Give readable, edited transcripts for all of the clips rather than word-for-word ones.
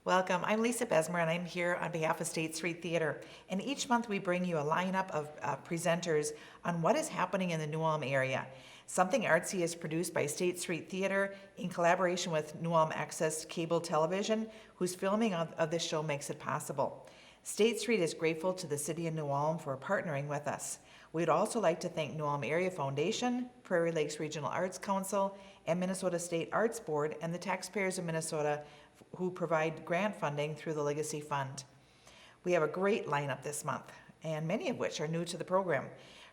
Welcome. I'm Lisa Besmer, and I'm here on behalf of State Street Theater. And each month we bring you a lineup of presenters on what is happening in the New Ulm area. Something Artsy is produced by State Street Theater in collaboration with New Ulm Access Cable Television, whose filming of this show makes it possible. State Street is grateful to the City of New Ulm for partnering with us. We'd also like to thank New Ulm Area Foundation, Prairie Lakes Regional Arts Council, and Minnesota State Arts Board, and the taxpayers of Minnesota who provide grant funding through the Legacy Fund. We have a great lineup this month, and many of which are new to the program.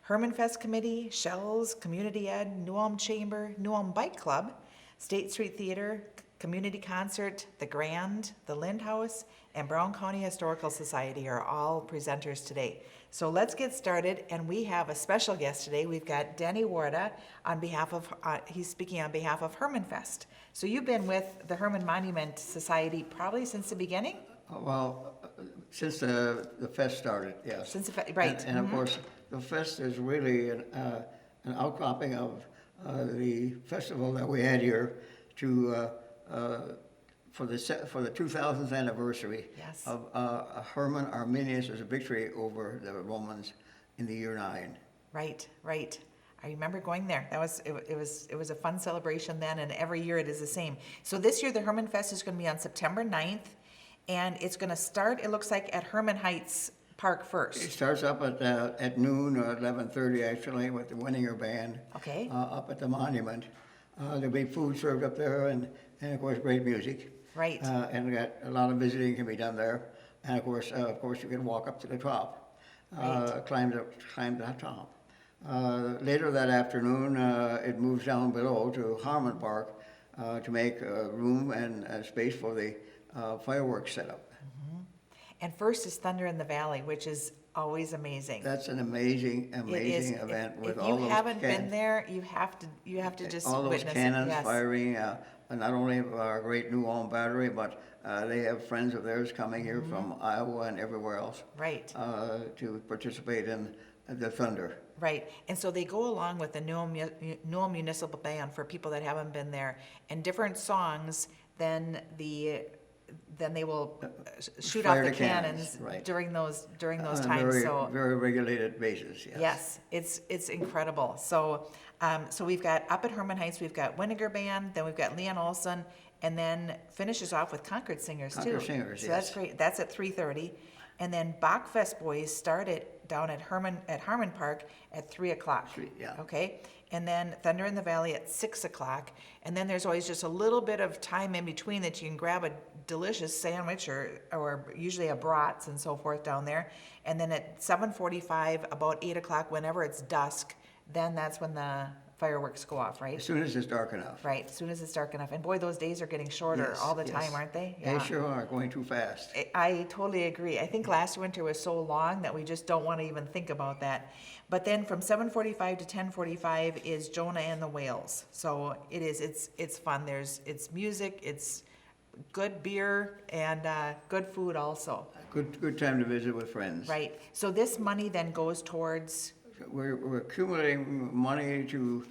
Herman Fest Committee, Shells, Community Ed, New Ulm Chamber, New Ulm Bike Club, State Street Theater, Community Concert, The Grand, the Lind House, and Brown County Historical Society are all presenters today. So let's get started, and we have a special guest today. We've got Denny Warda on behalf of, he's speaking on behalf of Herman Fest. So you've been with the Herman Monument Society probably since the beginning? Well, since the fest started, yes. Since the right. And of course, the fest is really an outcropping of the festival that we had here to for the 2000th anniversary Yes. of Herman Arminius' victory over the Romans in the year 9. Right, right. I remember going there. It was a fun celebration then, and every year it is the same. So this year the Herman Fest is going to be on September 9th, and it's going to start, it looks like, at Herman Heights Park It first. starts up at noon or 11:30 actually with the Winninger Band. Okay. Up at the monument. There'll be food served up there and of course great music. Right. And we got a lot of visiting can be done there. And of course you can walk up to the top, climb the top. Later that afternoon, it moves down below to Harmon Park to make room and space for the fireworks setup. And first is Thunder in the Valley, which is always amazing. That's an amazing It is. event with If all you those haven't been there, you have to just all those witness cannons it. Yes. firing. Not only of our great New Ulm Battery, but they have friends of theirs coming here from Iowa and everywhere else Right. to participate in the Thunder. Right, and so they go along with the New Ulm Municipal Band for people that haven't been there, and different songs. Then they will shoot off Fire the the cannons right. during those times. Very, So very regulated basis. yes, it's incredible. So so we've got up at Herman Heights, we've got Winninger Band, then we've got Leon Olson, and then finishes off with Concord Singers Concord too. Singers, so yes. that's great. That's at 3:30, and then Bachfest Boys started down at Harmon Park at 3:00. Yeah. Okay, and then Thunder in the Valley at 6:00, and then there's always just a little bit of time in between that you can grab a delicious sandwich or usually a brats and so forth down there, and then at 7:45, about 8:00, whenever it's dusk, then that's when the fireworks go off, right? As soon as it's dark enough. Right, as soon as it's dark enough. And boy, those days are getting shorter Yes, all the yes. time, aren't they? They sure are going too fast. I totally agree. I think last winter was so long that we just don't want to even think about that. But then from 7:45 to 10:45 is Jonah and the Whales. So it's fun. It's music, it's good beer, and good food also. Good time to visit with friends. Right. So this money then goes towards, We're accumulating money to,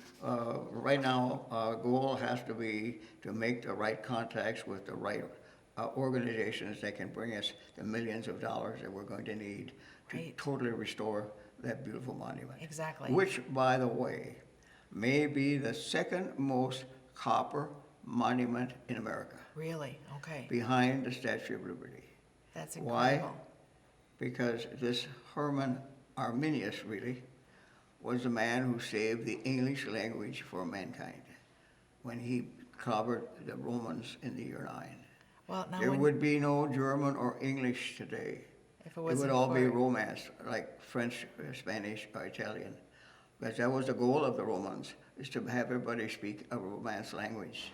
right now, our goal has to be to make the right contacts with the right organizations that can bring us the millions of dollars that we're going to need to Right. totally restore that beautiful monument. Exactly. Which, by the way, may be the second most copper monument in America, really, okay. behind the Statue of Liberty. That's Why? incredible. Because this Herman Arminius really was the man who saved the English language for mankind when he clobbered the Romans in the year 9. Well, now There when- would be no German or English today. if it It wasn't would all be for- Romance, like French, Spanish, or Italian. Because that was the goal of the Romans, is to have everybody speak a Romance language.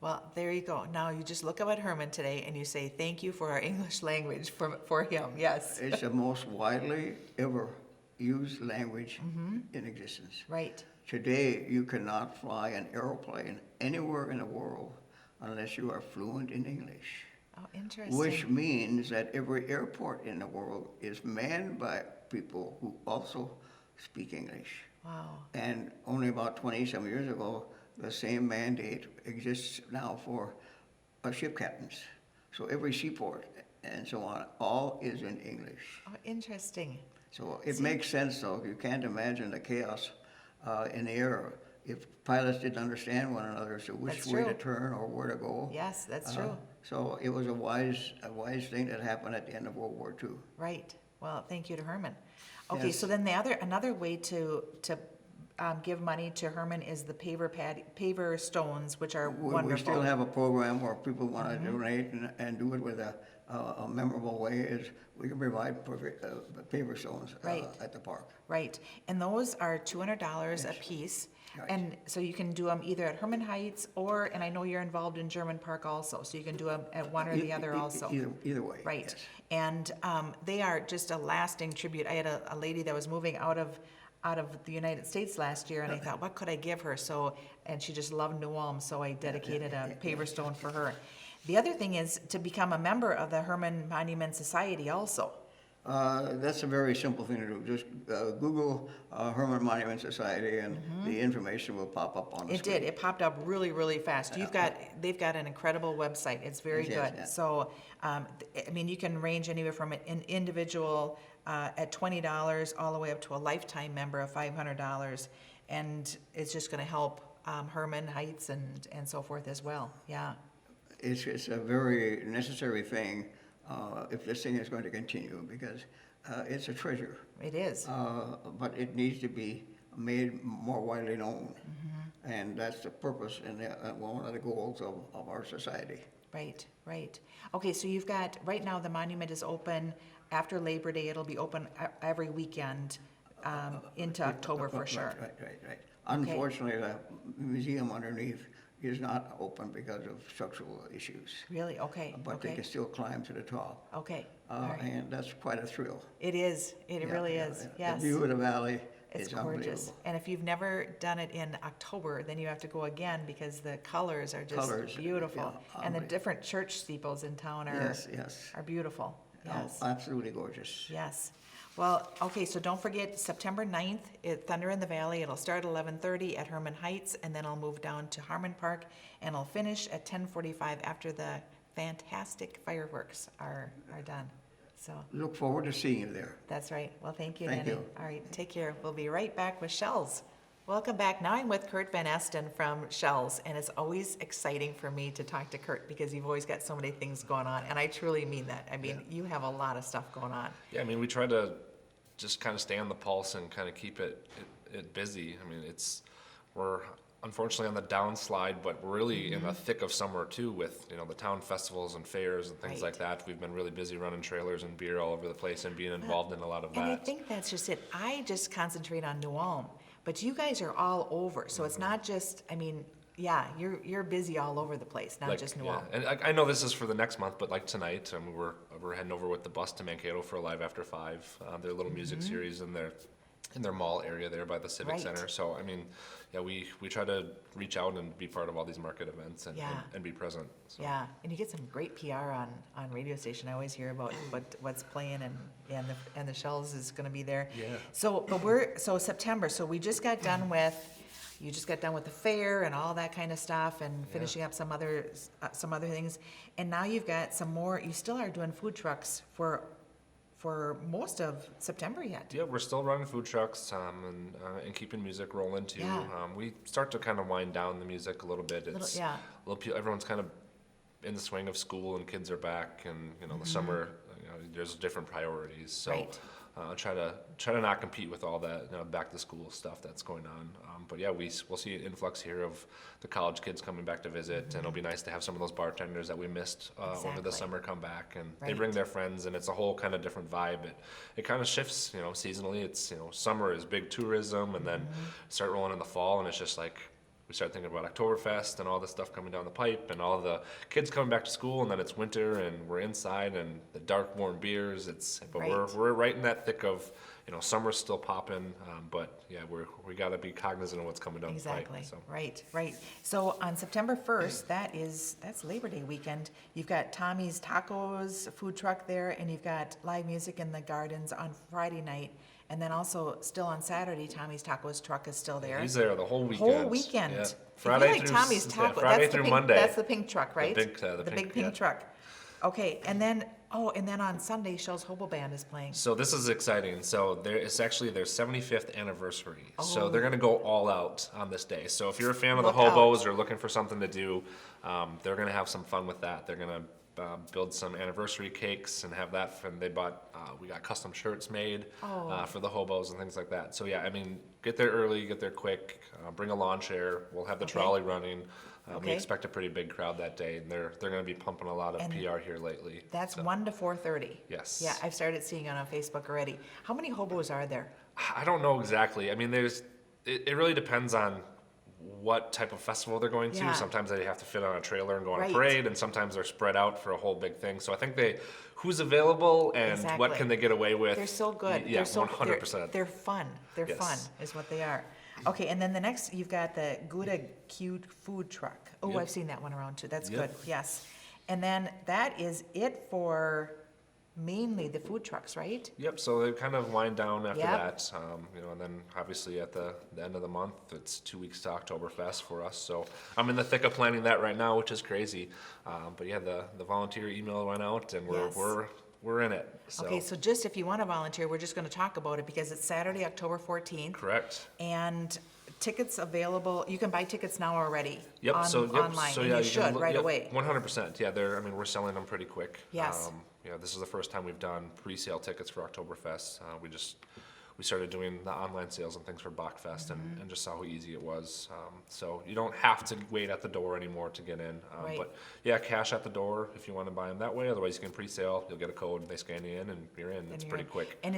Well, there you go. Now you just look up at Herman today and you say, thank you for our English language for him. Yes. It's the most widely ever used language in existence. Right. Today, you cannot fly an airplane anywhere in the world unless you are fluent in English, Oh, interesting. which means that every airport in the world is manned by people who also speak English. Wow. And only about 20-some years ago, the same mandate exists now for ship captains. So every seaport and so on, all is in English. Oh, interesting. So it makes sense, though. You can't imagine the chaos in the air if pilots didn't understand one another as to which That's way to true. turn or where to go. Yes, that's true. So it was a wise thing that happened at the end of World War II. Right. Well, thank you to Herman. Okay, Yes. so then another way to give money to Herman is the paver stones, which are wonderful. We still have a program where people want to donate and do it with a memorable way. Is we can provide paper stones Right. at the park. Right, and those are $200 a piece. Right. And so you can do them either at Herman Heights or, and I know you're involved in German Park also, so you can do them at one or the other also. Either way. Right, Yes. and they are just a lasting tribute. I had a lady that was moving out of the United States last year, and I thought, what could I give her? So, and she just loved New Ulm, so I dedicated a paver stone for her. The other thing is to become a member of the Herman Monument Society also. That's a very simple thing to do. Just Google Herman Monument Society, and the information will pop up on the It screen. did. It popped up really, really fast. They've got an incredible website. It's very Yes, good. yes, yeah. So, I mean, you can range anywhere from an individual at $20 all the way up to a lifetime member of $500, and it's just going to help Herman Heights and so forth as well. Yeah. It's a very necessary thing if this thing is going to continue, because it's a treasure. It is. But it needs to be made more widely known. And that's the purpose and one of the goals of our society. Right, right. Okay, so you've got, right now, the monument is open after Labor Day. It'll be open every weekend into October for sure. Right. Unfortunately, the museum underneath is not open because of structural issues. Really? Okay, But they okay, can still climb to the top. okay. All right. And that's quite a thrill. It is, it Yeah, really yeah, is, yeah. yes. The view of the valley It's is gorgeous. unbelievable. And if you've never done it in October, then you have to go again because the colors are just Colors, beautiful. yeah, And the unbelievable. different church steeples in town Yes. are beautiful. Yes. Oh, absolutely gorgeous. Yes. Well, okay, so don't forget September 9th, Thunder in the Valley. It'll start at 11:30 at Herman Heights, and then I'll move down to Harmon Park, and I'll finish at 10:45 after the fantastic fireworks are done. So Look forward to seeing you there. that's right. Well, thank you, Thank Denny. you. All right, take care. We'll be right back with Shells. Welcome back. Now I'm with Kurt Van Esten from Shells, and it's always exciting for me to talk to Kurt because you've always got so many things going on, and I truly mean that. I mean, you have a lot of stuff going on. Yeah, I mean, we try to just kind of stay on the pulse and kind of keep it busy. I mean, we're unfortunately on the downslide, but we're really in the thick of summer too with, the town festivals and fairs and things Right. like that. We've been really busy running trailers and beer all over the place and being involved in a lot of And I that. think that's just it. I just concentrate on New Ulm, but you guys are all over. So it's not just, I mean, yeah, you're busy all over the place, not just New Ulm. And I know this is for the next month, but like tonight, we're heading over with the bus to Mankato for Live After 5, their little music series in their mall area there by the Civic Right. Center. So, I mean, yeah, we try to reach out and be part of all these market events and, Yeah. and be present. So. Yeah, and you get some great PR on radio station. I always hear about what's playing and the Shells is going to be there. Yeah. So, so September. So we just got done with. You just got done with the fair and all that kind of stuff, and finishing up some other things, and now you've got some more. You still are doing food trucks for most of September yet. Yeah, we're still running food trucks and keeping music rolling too. Yeah. We start to kind of wind down the music a little bit. Everyone's kind of in the swing of school and kids are back, and the summer, there's different priorities. So Right. try to not compete with all that back to school stuff that's going on. But yeah, we'll see an influx here of the college kids coming back to visit, and it'll be nice to have some of those bartenders that we missed over Exactly. the summer come back, and they Right. bring their friends, and it's a whole kind of different vibe. It kind of shifts, seasonally. It's summer is big tourism, and then start rolling in the fall, and it's just like we start thinking about Oktoberfest and all this stuff coming down the pipe, and all the kids coming back to school, and then it's winter, and we're inside, and the dark warm beers. But Right. we're right in that thick of summer's still popping, but yeah, we got to be cognizant of what's coming down Exactly. the pipe. So. Right. So on September 1st, that's Labor Day weekend. You've got Tommy's Tacos food truck there, and you've got live music in the gardens on Friday night. And then also still on Saturday, Tommy's Tacos truck is still there. He's there the whole weekend. Whole weekend. Yeah. If you Friday like through Tommy's Taco, Friday that's the through pink, Monday. That's the pink truck, right? The big pink, pink yeah. truck. Okay, and then on Sunday, Shell's Hobo Band is playing. So this is exciting. So it's actually their 75th anniversary. So Oh. they're going to go all out on this day. So if you're a fan of the Look out. hobos or looking for something to do, they're going to have some fun with that. They're going to build some anniversary cakes and have that. And we got custom shirts made for the hobos and things like that. So yeah, I mean, get there early, get there quick, bring a lawn chair. We'll have the Okay. trolley running. We Okay. expect a pretty big crowd that day, and they're going to be pumping a lot of And PR here lately. That's So, 1 to 4:30. Yes. Yeah, I've started seeing it on Facebook already. How many hobos are there? I don't know exactly. I mean, it really depends on what type of festival they're going to. Yeah. Sometimes they have to fit on a trailer and go on Right. a parade, and sometimes they're spread out for a whole big thing. So I think who's available and Exactly. what can they get away with. They're so good. Yeah, They're so 100%. They're fun. They're Yes. fun, is what they are. Okay, and then the next, you've got the Gouda Cute Food Truck. Oh, Yep. I've seen that one around too. That's Yep. good, yes. And then that is it for mainly the food trucks, right? Yep, so they kind of wind down after Yep. that, and then obviously at the end of the month, it's 2 weeks to Oktoberfest for us. So I'm in the thick of planning that right now, which is crazy. But yeah, the volunteer email went out, and Yes. we're in it. So Okay, so just if you want to volunteer, we're just going to talk about it because it's Saturday, October 14th. correct. And tickets available, you can buy tickets now already. Yep. Online, So and yeah, you can should look- right yep, away. 100%. Yeah, we're selling them pretty quick. Yes. This is the first time we've done pre-sale tickets for Oktoberfest. We started doing the online sales and things for Bachfest Mm-hmm. and just saw how easy it was. So you don't have to wait at the door anymore to get in. Right. But yeah, cash at the door if you want to buy them that way. Otherwise, you can pre-sale. You'll get a code. They scan you in, and you're in. And It's you're pretty in. quick. And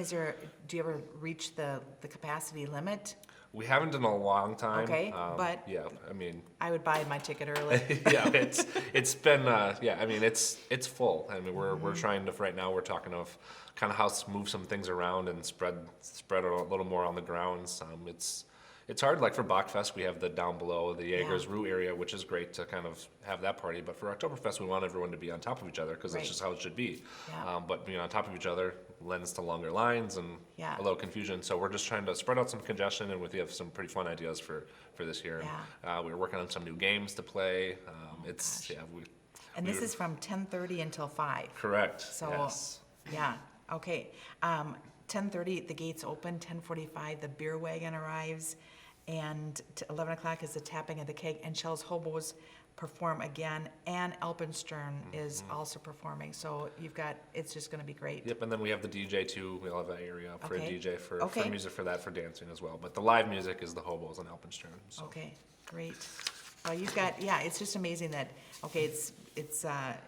do you ever reach the capacity limit? We haven't in a long time. Okay, but- yeah, I mean, I would buy my ticket early. yeah, it's been I mean it's full. I mean we're trying to right now we're talking of kind of how to move some things around and spread it a little more on the grounds. It's hard. Like for Bachfest, we have the down below the Jaegers Rue area, which is great to kind of have that party. But for Oktoberfest, we want everyone to be on top of each other because Right. that's just how it should be. Yeah. But being on top of each other lends to longer lines and Yeah. a little confusion. So we're just trying to spread out some congestion, and we have some pretty fun ideas for this year. Yeah. And, we're working on some new games to play. gosh. We And this is from 10:30 until 5. correct. So, Yes. yeah, okay. 10:30, the gates open, 10:45, the beer wagon arrives, and 11 o'clock is the tapping of the keg, and Shell's Hobos perform again, and Alpenstern is also performing. So it's just gonna be great. Yep, and then we have the DJ too. We'll have an area for Okay. a DJ for Okay. music for that, for dancing as well. But the live music is the hobos and Alpenstern. So. Okay, great. Well, it's just amazing that,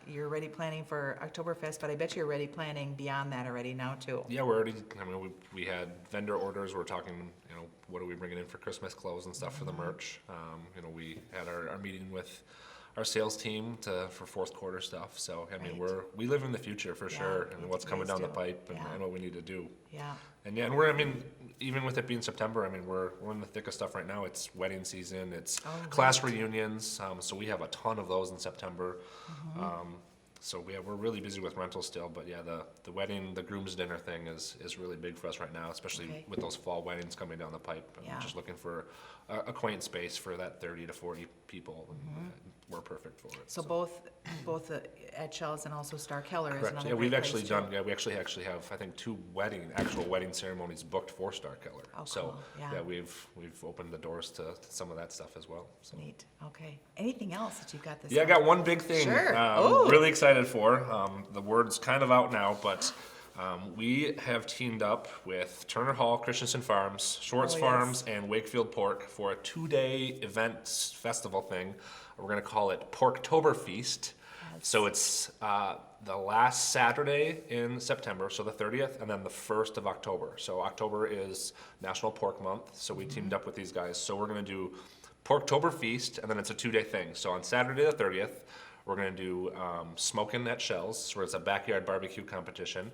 you're already planning for Oktoberfest, but I bet you're already planning beyond that already now too. Yeah, we're already. I mean, we had vendor orders. We're talking. What are we bringing in for Christmas clothes and stuff for the merch? We had our meeting with our sales team for fourth quarter stuff. So I mean, Right. we live in the future for Yeah, sure, and you what's coming guys down the do. pipe and, Yeah. and what we need to do. Yeah, And yeah, even with it being September, I mean, we're in the thick of stuff right now. It's wedding season, it's Oh, class reunions, so we have a ton of those in September. So yeah, we're really busy with rentals still, but yeah, the wedding, the groom's dinner thing is really big for us right now, especially Okay. with those fall weddings coming down the pipe. I'm Yeah. just looking for a quaint space for that 30 to 40 people, and we're perfect for it. so both at Shell's and also Star Keller is Correct. another Yeah, we've great actually place, done. too. Yeah, we actually have I think 2 actual wedding ceremonies booked for Star Keller. Oh, So cool. Yeah. we've opened the doors to some of that stuff as well. So. Neat, okay. Anything else that you've got this Yeah, I month? got one big thing. Sure. I'm Ooh. really excited for. The word's kind of out now, but we have teamed up with Turner Hall, Christensen Farms, Schwartz Oh, yes. Farms, and Wakefield Pork for a 2-day event festival thing. We're going to call it Porktoberfest. So it's the last Saturday in September, so the 30th, and then the 1st of October. So October is National Pork Month, so we teamed up with these guys. So we're going to do Porktoberfest, and then it's a 2-day thing. So on Saturday the 30th, we're going to do Smokin' at Shell's, where it's a backyard barbecue competition.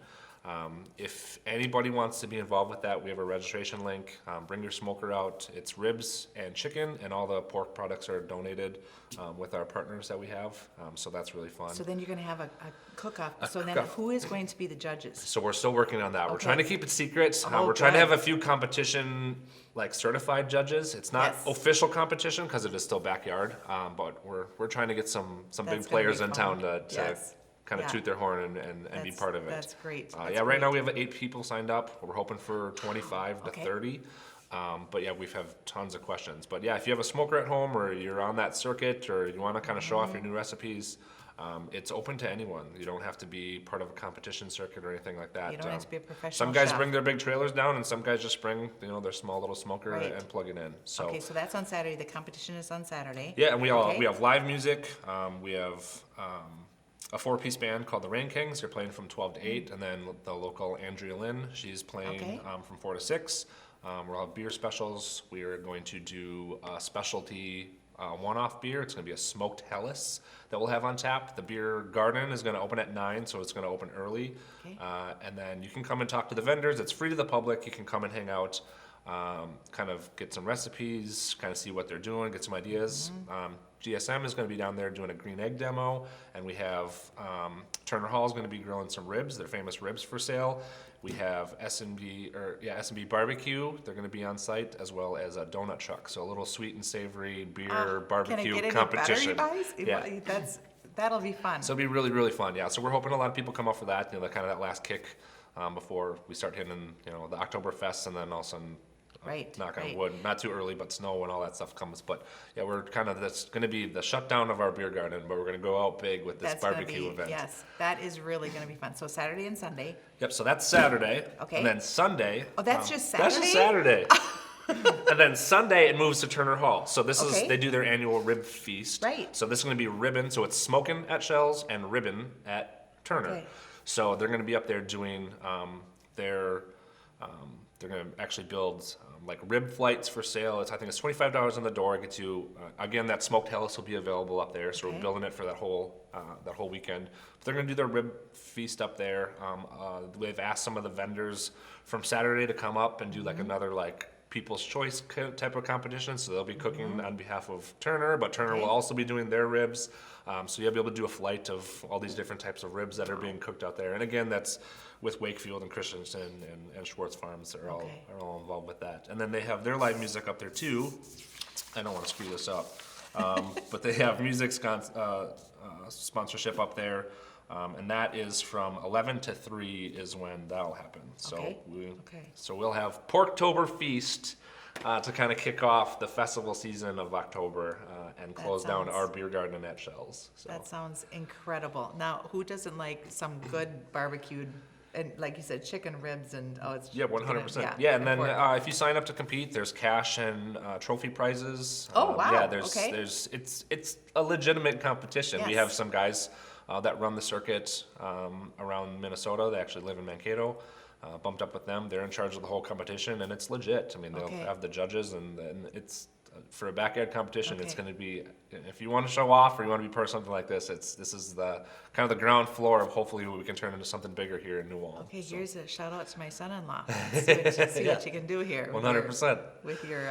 If anybody wants to be involved with that, we have a registration link. Bring your smoker out. It's ribs and chicken, and all the pork products are donated with our partners that we have. So that's really fun. So then you're gonna have a cook-off. So then cook-off. who is going to be the judges? So we're still working on that. We're Okay. trying to keep it secret. Oh, We're trying to good. have a few competition, like certified judges. It's not Yes. official competition because it is still backyard, but we're trying to get some big That's gonna players be in fun. town to Yes. kind of Yeah. toot their horn and be That's- part of it. that's great. Yeah, That's right now great. we have 8 people signed up. We're hoping for 25 to Okay. 30. But yeah, we've have tons of questions. But yeah, if you have a smoker at home or you're on that circuit or you want to kind of show off your new recipes, it's open to anyone. You don't have to be part of a competition circuit or anything like that. You don't have to be a professional Some guys chef. bring their big trailers down, and some guys just bring their small little smoker Right. and plug it in. So Okay, so that's on Saturday. The competition is on Saturday. yeah, and we Okay. have live music. We have a 4-piece band called the Rain Kings. They're playing from 12 to 8, and then the local Andrea Lynn, she's playing Okay. from 4 to 6. We'll have beer specials. We are going to do a specialty one-off beer. It's going to be a smoked Helles that we'll have on tap. The beer garden is going to open at 9, so it's going to open early. Okay. And then you can come and talk to the vendors. It's free to the public. You can come and hang out, kind of get some recipes, kind of see what they're doing, get some ideas. GSM is going to be down there doing a green egg demo, and we have Turner Hall is going to be grilling some ribs, their famous ribs for sale. We have S&B Barbecue. They're going to be on site, as well as a donut truck. So a little sweet and savory beer barbecue Can it get any competition. better, you guys? Yeah. That'll be fun. So it'll be really, really fun. Yeah. So we're hoping a lot of people come up for that. Kind of that last kick before we start hitting, the Oktoberfest, and then all of a sudden, Right, knock on right. wood, not too early, but snow and all that stuff comes. But yeah, that's going to be the shutdown of our beer garden, but we're going to go out big with this That's gonna barbecue be, event. yes, that is really going to be fun. So Saturday and Sunday. Yep. So that's Saturday. Okay. And then Sunday. Oh, that's just That's just Saturday? Saturday. And then Sunday it moves to Turner Hall. So this Okay. is they do their annual rib feast. Right. So this is going to be ribbon. So it's smoking at Shells and ribbon at Turner. Okay. So they're going to be up there doing they're going to actually build like rib flights for sale. I think it's $25 on the door. It gets you again, that smoked Helles will be available up there. So Okay. we're building it for that whole weekend. But they're going to do their rib feast up there. They've asked some of the vendors from Saturday to come up and do like another like People's Choice type of competition. So they'll be cooking on behalf of Turner, but Turner Okay. will also be doing their ribs. So you'll be able to do a flight of all these different types of ribs that are being cooked out there. And again, that's with Wakefield and Christensen and Schwartz Farms. They're Okay. all involved with that. And then they have their live music up there too. I don't want to screw this up, but they have music sponsorship up there. And that is from 11 to 3 is when that'll happen. So Okay. okay. So we'll have Porktober Feast to kind of kick off the festival season of October and close down sounds- our beer garden at Shells. So. That sounds incredible. Now, who doesn't like some good barbecued, and like you said, chicken ribs and, it's. Yeah, 100%. Yeah, and then if you sign up to compete, there's cash and trophy prizes. Oh, wow. Yeah, there's Okay. it's a legitimate competition. We Yes. have some guys that run the circuit around Minnesota. They actually live in Mankato. Bumped up with them. They're in charge of the whole competition, and it's legit. I mean, they'll Okay. have the judges, and it's for a backyard competition. It's Okay. going to be, if you want to show off or you want to be part of something like this, this is the kind of the ground floor of hopefully we can turn into something bigger here in New Ulm. Okay, So, here's a shout out to my son-in-law. See what you can do here. with your- 100%. With your,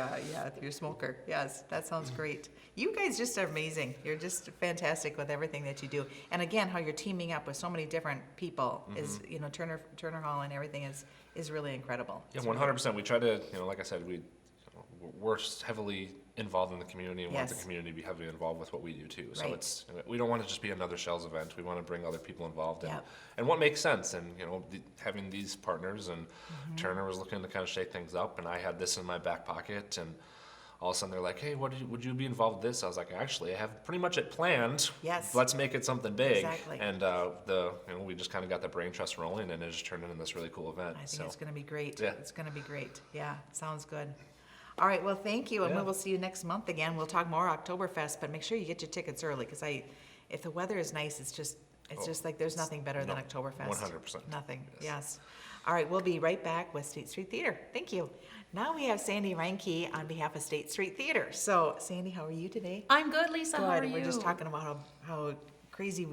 with your smoker. Yes, that sounds great. You guys just are amazing. You're just fantastic with everything that you do. And again, how you're teaming up with so many different people is, Turner Hall and everything is really incredible. Yeah, It's really- 100%. We try to, like I said, we're heavily involved in the community and want the Yes. community to be heavily involved with what we do too. So Right. we don't want to just be another Shells event. We want to bring other people involved in, Yep. and what makes sense. And having these partners, and Turner was looking to kind of shake things up, and I had this in my back pocket, and all of a sudden they're like, "Hey, would you be involved with this?" I was like, "Actually, I have pretty much it planned. Yes. Let's make it something big." Exactly. And we just kind of got the brain trust rolling, and it just turned into this really cool event. I think So. it's going to be great. Yeah. It's going to be great. Yeah, sounds good. All right, well, thank you, and we Yeah. will see you next month again. We'll talk more Oktoberfest, but make sure you get your tickets early, because if the weather is nice, it's just like there's nothing better than No, Oktoberfest. 100%. Nothing, yes. All right, we'll be right back with State Street Theater. Thank you. Now we have Sandy Reinke on behalf of State Street Theater. So, Sandy, how are you today? I'm good, Lisa. How are Good. you? We're just talking about how crazy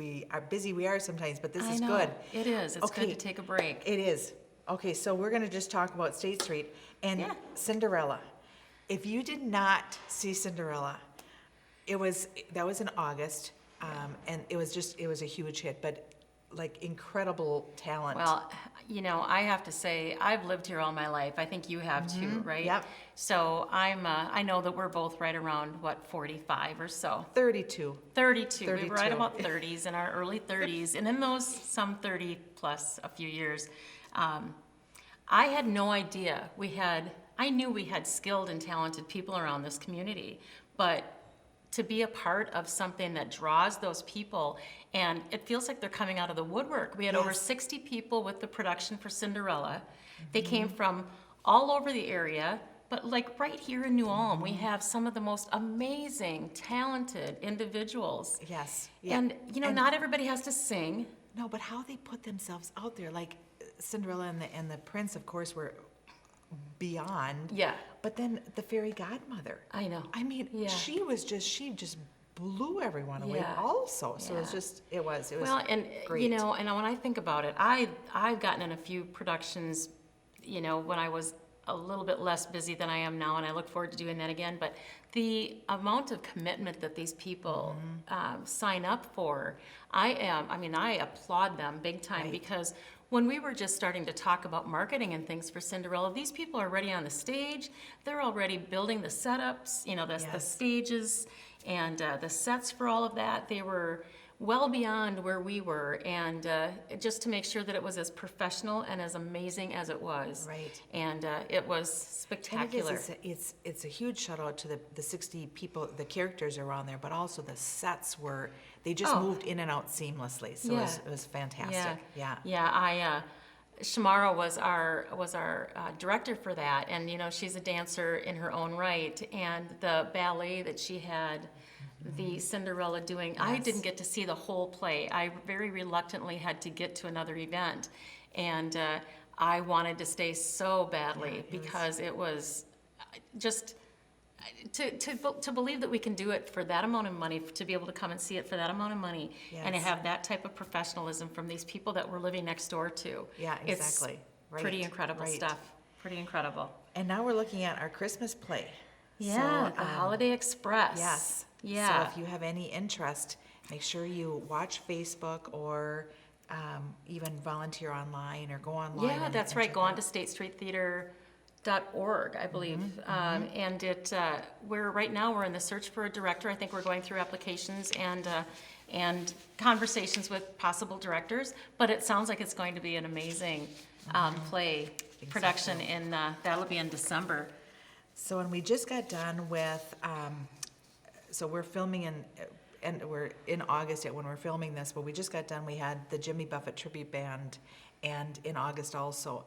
busy we are sometimes, but this I is know. good. It is. It's Okay. good to take a break. It is. Okay, so we're gonna just talk about State Street and Yeah. Cinderella. If you did not see Cinderella, that was in August, and it was a huge hit. But like incredible talent. Well, I have to say, I've lived here all my life. I think you have too, right? Yep. So I know that we're both right around, 45 or so. 32. 32. We were 32. right about 30s, in our early 30s. And in those, some 30 plus a few years, I had no idea I knew we had skilled and talented people around this community, but to be a part of something that draws those people, and it feels like they're coming out of the woodwork. We had over Yes. 60 people with the production for Cinderella. They came from all over the area, but like right here in New Ulm, we have some of the most amazing, talented individuals. Yes. Yeah. And, not everybody has to sing. No, but how they put themselves out there, like Cinderella and the prince, of course, were beyond. Yeah. But then the fairy godmother. I know. I mean, Yeah. she just blew everyone away. Yeah. Also, so Yeah. it was Well, and great. and when I think about it, I've gotten in a few productions, when I was a little bit less busy than I am now, and I look forward to doing that again. But the amount of commitment that these people sign up for, I applaud them big time, Right. because when we were just starting to talk about marketing and things for Cinderella, these people are already on the stage. They're already building the setups, the Yes. stages and the sets for all of that. They were well beyond where we were, and just to make sure that it was as professional and as amazing as it was. Right. And it was And spectacular. it's a huge shout out to the 60 people, the characters around there, but also the sets they just Oh. moved in and out seamlessly. So Yeah. it was fantastic. Yeah. Yeah. Shamara was our director for that, and she's a dancer in her own right. And the ballet that she had, the Cinderella doing, I Yes. didn't get to see the whole play. I very reluctantly had to get to another event, and I wanted to stay so badly, because it was just to believe that we can do it for that amount of money, to be able to come and see it for that amount of money, and to Yes. have that type of professionalism from these people that we're living next door to. Yeah, exactly. It's pretty Right, incredible right. stuff. Pretty incredible. And now we're looking at our Christmas play. Yeah, So, the Holiday Express. Yes. Yeah. So if you have any interest, make sure you watch Facebook or even volunteer online or go online. Yeah, and- that's and right. check Go on out- to statestreettheater.org, I believe. And right now we're in the search for a director. I think we're going through applications and conversations with possible directors. But it sounds like it's going to be an amazing play production, and that'll be in December. So, and we just got done with, so we're filming and we're in August yet when we're filming this, but we just got done, we had the Jimmy Buffett Tribute Band, and in August also.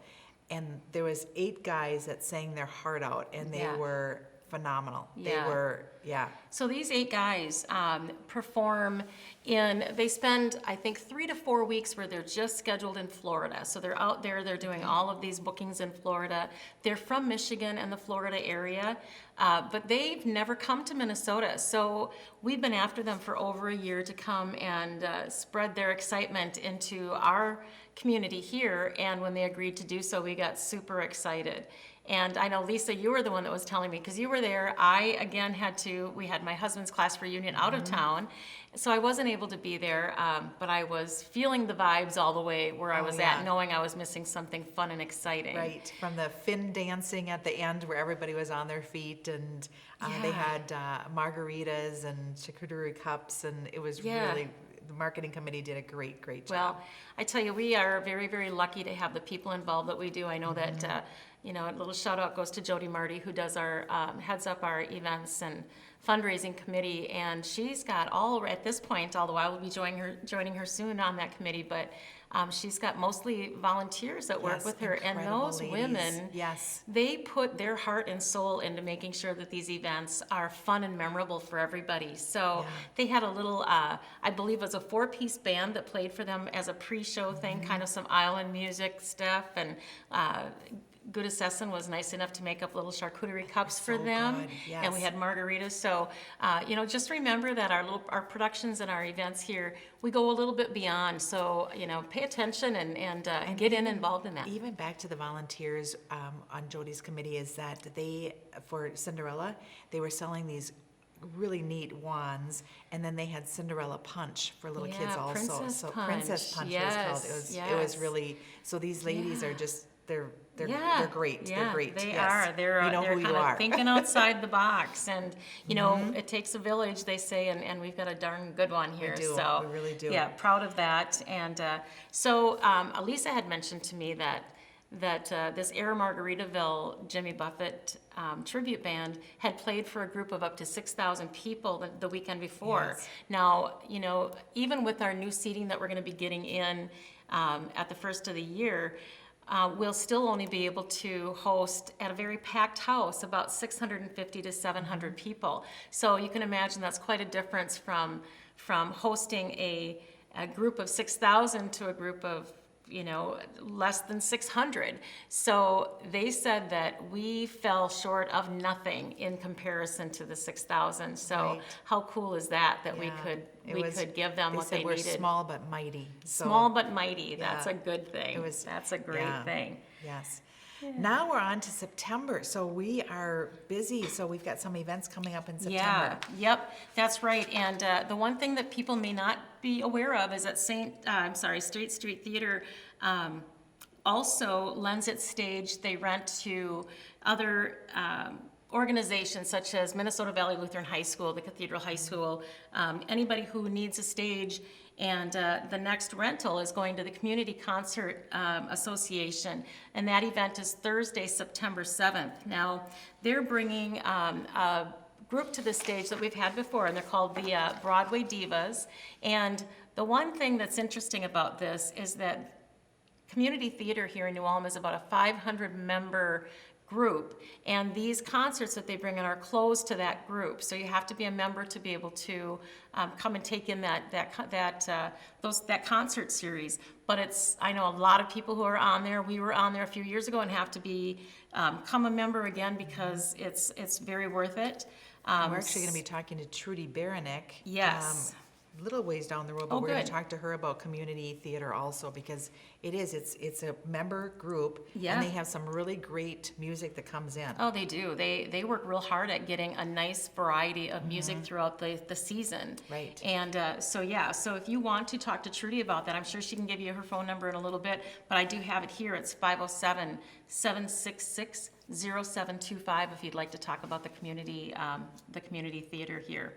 And there was 8 guys that sang their heart out, and they Yeah. were phenomenal. Yeah. They were, yeah. So these 8 guys they spend, I think, 3 to 4 weeks where they're just scheduled in Florida. So they're out there, they're doing all of these bookings in Florida. They're from Michigan and the Florida area, but they've never come to Minnesota. So we've been after them for over a year to come and spread their excitement into our community here. And when they agreed to do so, we got super excited. And I know, Lisa, you were the one that was telling me, because you were there. I, again, we had my husband's class reunion out of town, so I wasn't able to be there, but I was feeling the vibes all the way where I Oh, was yeah. at, knowing I was missing something fun and exciting. Right, from the fin dancing at the end where everybody was on their feet, and they Yeah. had margaritas and charcuterie cups, and it was Yeah. really, the marketing committee did a great job. Well, I tell you, we are very, very lucky to have the people involved that we do. I know that, a little shout out goes to Jody Marty, who does our, heads up our events and fundraising committee. And she's got at this point, although I will be joining her soon on that committee, but she's got mostly volunteers that work Yes, with her. And incredible those ladies. women, Yes. they put their heart and soul into making sure that these events are fun and memorable for everybody. So Yeah. they had a little, I believe it was a 4-piece band that played for them as a pre-show thing, kind of some island music stuff. And Good Assassin was nice enough to make up little charcuterie cups for So them. good, And we yes. had margaritas. So, just remember that our productions and our events here, we go a little bit beyond. So, pay attention and get involved in that. Even back to the volunteers on Jody's committee, is that for Cinderella, they were selling these really neat wands, and then they had Cinderella Punch for little kids Yeah, also. Princess So Punch. Princess Punch Yes, it was called. It was yes. really, so these ladies are Yeah. just they're Yeah, great. yeah, They're great. They Yes. are. They're you know they're who you kind are. of thinking outside the box, and you know it takes a village, they say, and we've got a darn good one here. do. So We really do. Yeah, proud of that. And so Elisa had mentioned to me that this Air Margaritaville Jimmy Buffett tribute band had played for a group of up to 6,000 people the weekend before. Yes. Now, you know, even with our new seating that we're going to be getting in at the first of the year, we'll still only be able to host at a very packed house about 650 to 700 people. So you can imagine that's quite a difference from hosting a group of 6,000 to a group of, you know, less than 600. So they said that we fell short of nothing in comparison to the 6,000. So Right. how cool is that Yeah. we It was- could give them what said they we're needed. small but mighty. So, Small but mighty. That's yeah. a good thing. That's a great yeah. thing. Yes. Now we're on to September, so we are busy. So we've got some events coming up in Yeah, September. yep, that's right. And the one thing that people may not be aware of is that State Street Theater also lends its stage. They rent to other organizations such as Minnesota Valley Lutheran High School, the Cathedral High School, anybody who needs a stage. And the next rental is going to the Community Concert Association, and that event is Thursday, September 7th. Now, they're bringing a group to the stage that we've had before, and they're called the Broadway Divas. And the one thing that's interesting about this is that community theater here in New Ulm is about a 500-member group, and these concerts that they bring in are closed to that group. So you have to be a member to be able to come and take in that concert series. But I know a lot of people who are on there. We were on there a few years ago and have to become a member again because it's very worth it. We're actually going to be talking to Trudy Baranek. Yes. Little ways down the road, but Oh, we're going good. to talk to her about community theater also, because it's a member group, Yeah. and they have some really great music that comes in. Oh, they do. They work real hard at getting a nice variety of music throughout the season. Right. And so if you want to talk to Trudy about that, I'm sure she can give you her phone number in a little bit, but I do have it here. It's 507-766-0725 if you'd like to talk about the community theater here.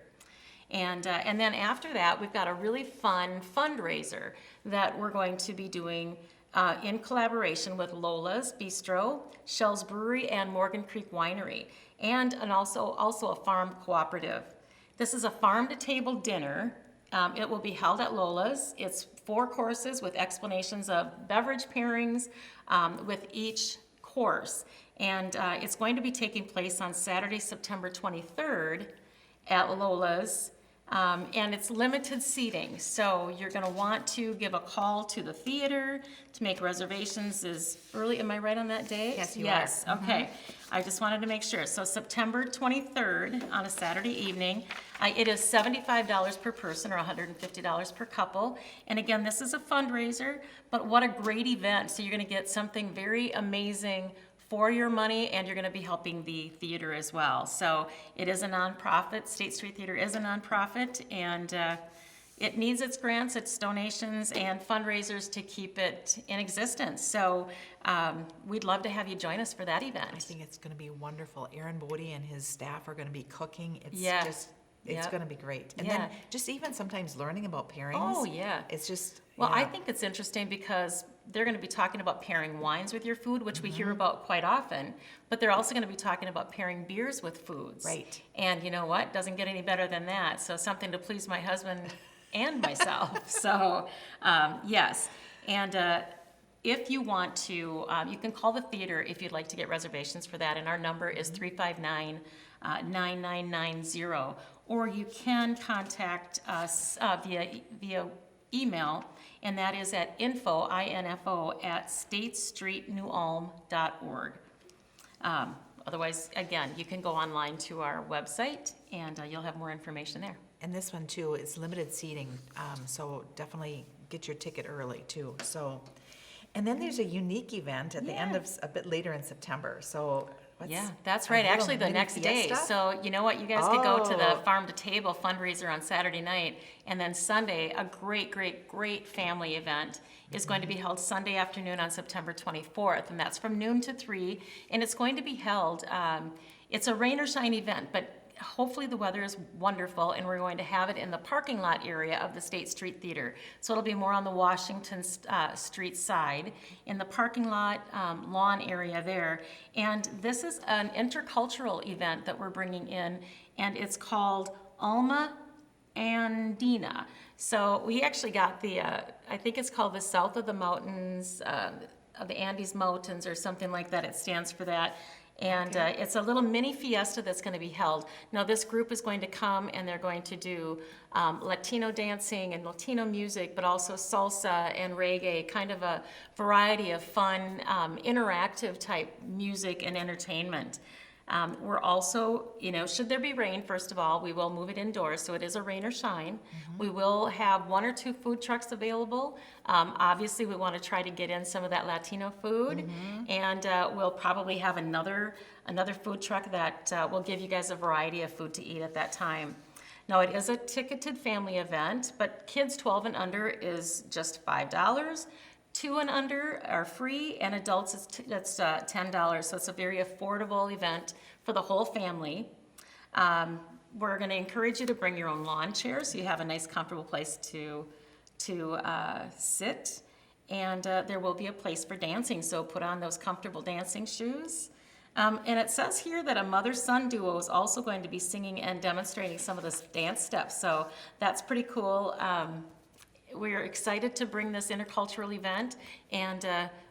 And then after that, we've got a really fun fundraiser that we're going to be doing in collaboration with Lola's Bistro, Shell's Brewery, and Morgan Creek Winery, and also a farm cooperative. This is a farm-to-table dinner. It will be held at Lola's. It's 4 courses with explanations of beverage pairings with each course. And it's going to be taking place on Saturday, September 23rd at Lola's. And it's limited seating, so you're going to want to give a call to the theater to make reservations as early. Am I right on that day? Yes, you Yes, are. okay. I just wanted to make sure. So September 23rd on a Saturday evening. It is $75 per person or $150 per couple. And again, this is a fundraiser, but what a great event. So you're going to get something very amazing for your money, and you're going to be helping the theater as well. So it is a nonprofit. State Street Theater is a nonprofit, and it needs its grants, its donations, and fundraisers to keep it in existence. So we'd love to have you join us for that event. I think it's going to be wonderful. Aaron Bodie and his staff are going to be cooking. It's Yeah. just, it's Yep. going to be great. And Yeah. then just even sometimes learning about pairings. Oh, yeah. It's just, Well, I yeah. think it's interesting because they're going to be talking about pairing wines with your food, which we hear about quite often, but they're also going to be talking about pairing beers with foods. Right. And you know what? Doesn't get any better than that. So something to please my husband and myself. So, yes. And if you want to, you can call the theater if you'd like to get reservations for that, and our number is 359-9990, or you can contact us via email, and that is at info at statestreetnewulm.org. Otherwise, again, you can go online to our website, and you'll have more information there. And this one too is limited seating, so definitely get your ticket early too. So, and then there's a unique event at the end of a bit later in September. So Yeah, that's a right. little Actually, the mini next day. fiesta? So you know what? You guys could go to the Oh. Farm to Table fundraiser on Saturday night, and then Sunday, a great family event is going to be held Sunday afternoon on September 24th, and that's from noon to 3, and it's going to be held. It's a rain or shine event, but hopefully the weather is wonderful, and we're going to have it in the parking lot area of the State Street Theater. So it'll be more on the Washington Street side, in the parking lot lawn area there. And this is an intercultural event that we're bringing in, and it's called Alma Andina. So we actually got the, I think it's called the South of the Mountains, of the Andes Mountains or something like that. It stands for that. And it's a little mini fiesta that's going to be held. Now, this group is going to come and they're going to do Latino dancing and Latino music, but also salsa and reggae, kind of a variety of fun, interactive type music and entertainment. We're also, should there be rain, first of all, we will move it indoors, so it is a rain or shine. We will have 1 or 2 food trucks available. Obviously, we want to try to get in some of that Latino food, and we'll probably have another food truck that will give you guys a variety of food to eat at that time. Now, it is a ticketed family event, but kids 12 and under is just $5. 2 and under are free, and adults that's $10. So it's a very affordable event for the whole family. We're going to encourage you to bring your own lawn chairs so you have a nice, comfortable place to sit. And there will be a place for dancing, so put on those comfortable dancing shoes. And it says here that a mother-son duo is also going to be singing and demonstrating some of the dance steps, so that's pretty cool. We're excited to bring this intercultural event, and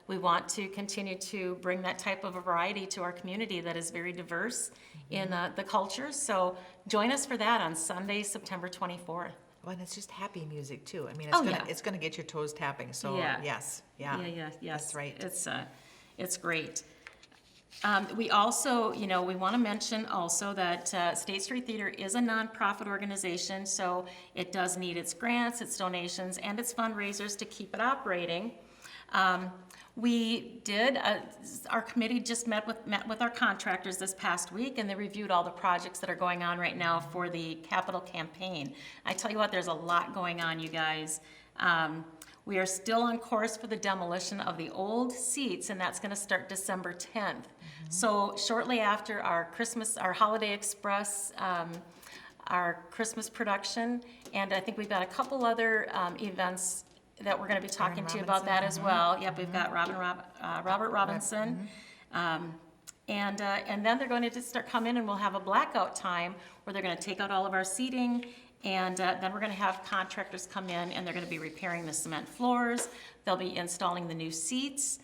we want to continue to bring that type of a variety to our community that is very diverse in the cultures. So join us for that on Sunday, September 24th. Well, and it's just happy music too. I mean, Oh, yeah. it's gonna get your toes tapping, so Yeah. yes, Yes. That's right. It's great. We also, we want to mention also that State Street Theater is a nonprofit organization, so it does need its grants, its donations, and its fundraisers to keep it operating. Our committee just met with our contractors this past week, and they reviewed all the projects that are going on right now for the capital campaign. I tell you what, there's a lot going on, you guys. We are still on course for the demolition of the old seats, and that's going to start December 10th. So shortly after our Holiday Express, our Christmas production, and I think we've got a couple other events that we're going to be talking to you about that as well. Yep, we've got Robert Robinson. And then they're going to just start coming, and we'll have a blackout time where they're going to take out all of our seating, and then we're going to have contractors come in, and they're going to be repairing the cement floors. They'll be installing the new seats.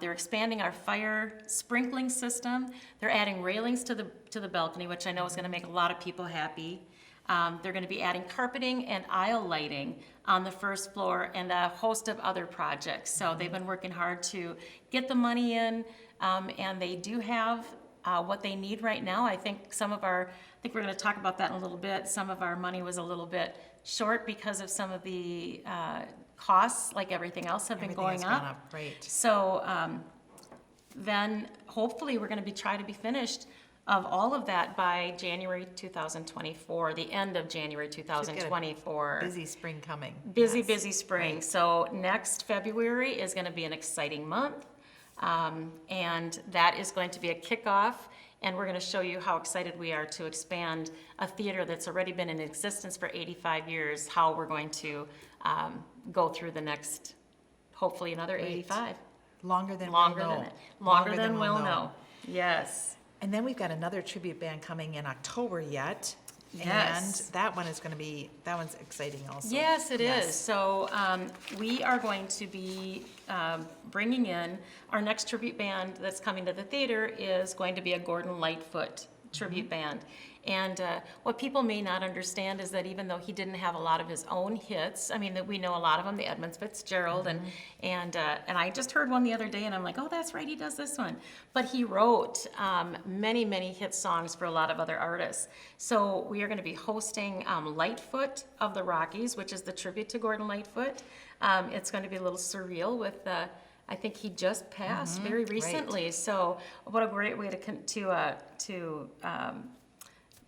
They're expanding our fire sprinkling system. They're adding railings to the balcony, which I know is going to make a lot of people happy. They're going to be adding carpeting and aisle lighting on the first floor, and a host of other projects. So they've been working hard to get the money in, and they do have what they need right now. I think we're going to talk about that in a little bit. Some of our money was a little bit short because of some of the costs, like everything else, have been Everything going has up. gone up, right. So then hopefully we're going to try to be finished of all of that by January 2024, the end of January 2024. Busy spring coming. Busy, Yes. busy spring. So next February is going to be an exciting month. And that is going to be a kickoff. And we're going to show you how excited we are to expand a theater that's already been in existence for 85 years, how we're going to go through the next, hopefully another 85. Longer than Longer we'll than know. it. Longer than we'll know. Yes. And then we've got another tribute band coming in October yet. Yes. And that one's exciting also. Yes, it is. Yes. So we are going to be bringing in, our next tribute band that's coming to the theater is going to be a Gordon Lightfoot tribute band. And what people may not understand is that even though he didn't have a lot of his own hits, I mean, that we know a lot of them, the Edmonds Fitzgerald, and I just heard one the other day, and I'm like, oh, that's right, he does this one. But he wrote many, many hit songs for a lot of other artists. So we are going to be hosting Lightfoot of the Rockies, which is the tribute to Gordon Lightfoot. It's going to be a little surreal with I think he just passed very recently. So what a great way to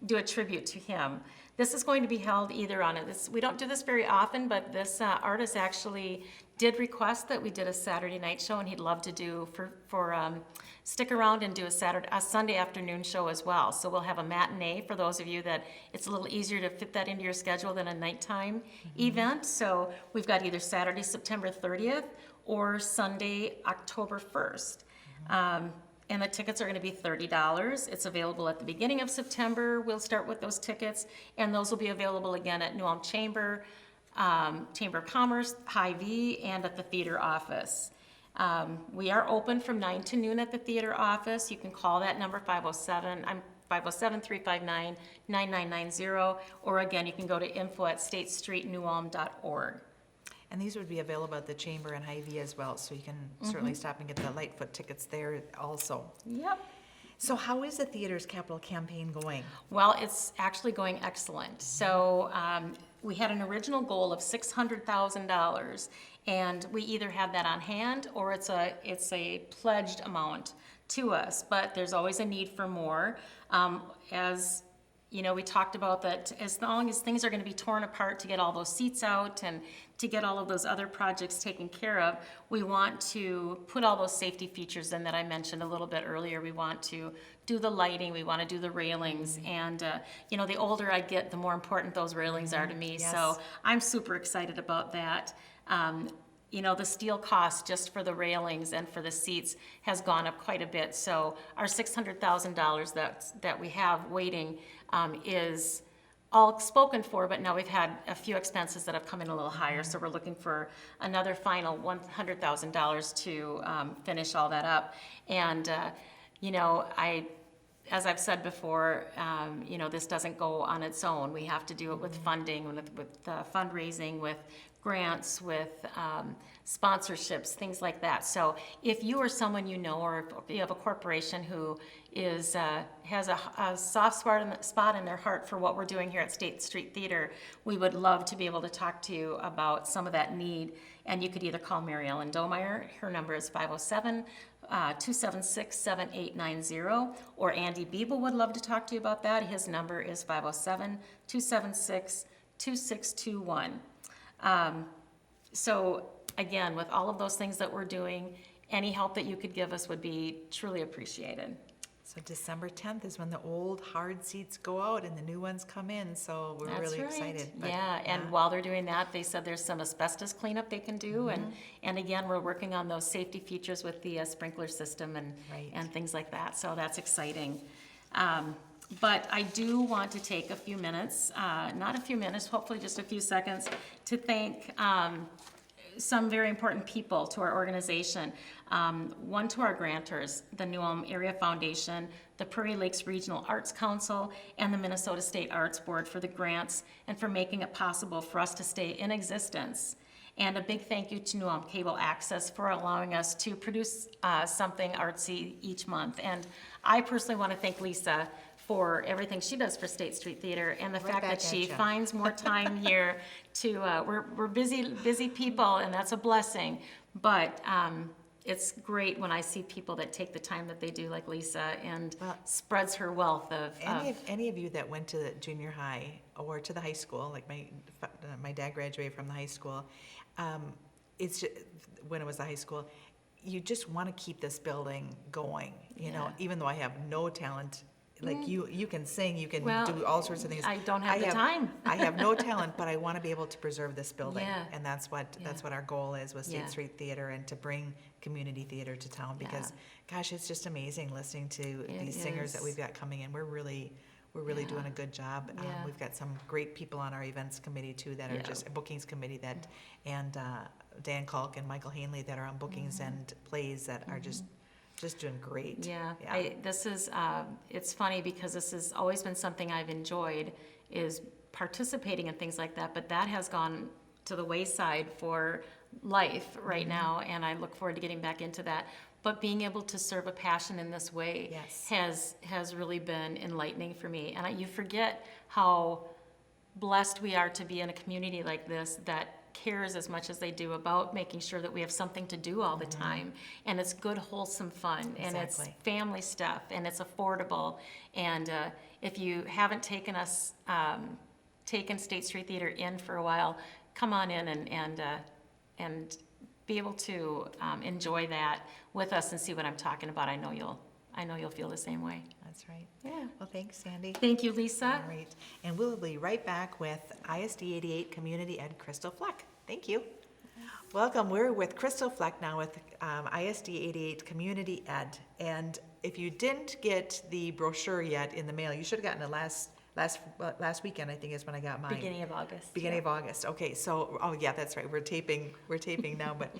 do a tribute to him. This is going to be held either on we don't do this very often, but this artist actually did request that we did a Saturday night show, and he'd love to do stick around and do a Sunday afternoon show as well. So we'll have a matinee for those of you that it's a little easier to fit that into your schedule than a nighttime event. So we've got either Saturday, September 30th or Sunday, October 1st. And the tickets are going to be $30. It's available at the beginning of September. We'll start with those tickets, and those will be available again at New Ulm Chamber, Chamber of Commerce, Hy-Vee, and at the theater office. We are open from 9 to noon at the theater office. You can call that number 507-359-9990, or again, you can go to info@statestreetnewulm.org. And these would be available at the Chamber and Hy-Vee as well, so you can certainly stop and get the Lightfoot tickets there also. Yep. So how is the theater's capital campaign going? Well, it's actually going excellent. So we had an original goal of $600,000, and we either have that on hand or it's a pledged amount to us. But there's always a need for more. As you know, we talked about that as long as things are going to be torn apart to get all those seats out and to get all of those other projects taken care of, we want to put all those safety features in that I mentioned a little bit earlier. We want to do the lighting, we want to do the railings, and you know, the older I get, the more important those railings are to me. Yes. So I'm super excited about that. You know, the steel cost just for the railings and for the seats has gone up quite a bit. So our $600,000 that we have waiting is all spoken for, but now we've had a few expenses that have come in a little higher. So we're looking for another final $100,000 to finish all that up. And, you know, as I've said before, you know, this doesn't go on its own. We have to do it with funding, with fundraising, with grants, with sponsorships, things like that. So if you or someone you know, or if you have a corporation who has a soft spot in their heart for what we're doing here at State Street Theater, we would love to be able to talk to you about some of that need. And you could either call Mary Ellen Domeyer, her number is 507-276-7890, or Andy Biebel would love to talk to you about that. His number is 507-276-2621. So again, with all of those things that we're doing, any help that you could give us would be truly appreciated. So December 10th is when the old hard seats go out and the new ones come in, so we're That's really right. excited. But, Yeah, and while they're doing that, they said there's some asbestos cleanup they can do, and again, we're working on those safety features with the sprinkler system Right. and things like that, so that's exciting. But I do want to take a few minutes, not a few minutes, hopefully just a few seconds, to thank some very important people to our organization. One, to our grantors, the New Ulm Area Foundation, the Prairie Lakes Regional Arts Council, and the Minnesota State Arts Board for the grants and for making it possible for us to stay in existence. And a big thank you to New Ulm Cable Access for allowing us to produce something artsy each month. And I personally want to thank Lisa for everything she does for State Street Theater, and the Right fact back that she at ya. finds more time here to, we're busy people, and that's a blessing. But it's great when I see people that take the time that they do, like Lisa, and Well, spreads her wealth of. Any of you that went to the junior high or to the high school, like my dad graduated from the high school, it's just, when it was the high school, you just want to keep this building going, you know, even though I have no talent. Like you can sing, you can Well, do all sorts of things. I don't have the time. I have no talent, but I want to be able to preserve this building. Yeah. And that's what our goal is with State Yeah. Street Theater, and to bring community theater to town, because gosh, it's just amazing listening to these singers that is. we've got coming in. We're really doing a good job. Yeah. We've got some great people on our events committee too that are Yeah. just bookings committee that, and Dan Kalk and Michael Hanley that are on bookings and plays that are just doing great. Yeah, this is, it's funny because this has always been something I've enjoyed, is participating in things like that, but that has gone to the wayside for life right now, and I look forward to getting back into that. But being able to serve a passion in this way Yes. has really been enlightening for me. And you forget how blessed we are to be in a community like this that cares as much as they do about making sure that we have something to do all the time. And it's good, wholesome fun, and it's Exactly. family stuff, and it's affordable. And if you haven't taken us, taken State Street Theater in for a while, come on in and be able to enjoy that with us and see what I'm talking about. I know you'll feel the same way. That's right. Yeah. Well, thanks, Sandy. Thank you, Lisa. All right, and we'll be right back with ISD 88 Community Ed Crystal Fleck. Thank you. Welcome. We're with Crystal Fleck now with ISD 88 Community Ed. And if you didn't get the brochure yet in the mail, you should have gotten it last weekend, I think is when I got mine. Beginning of August. Beginning of August. Okay, so, oh yeah, that's right. We're taping now, but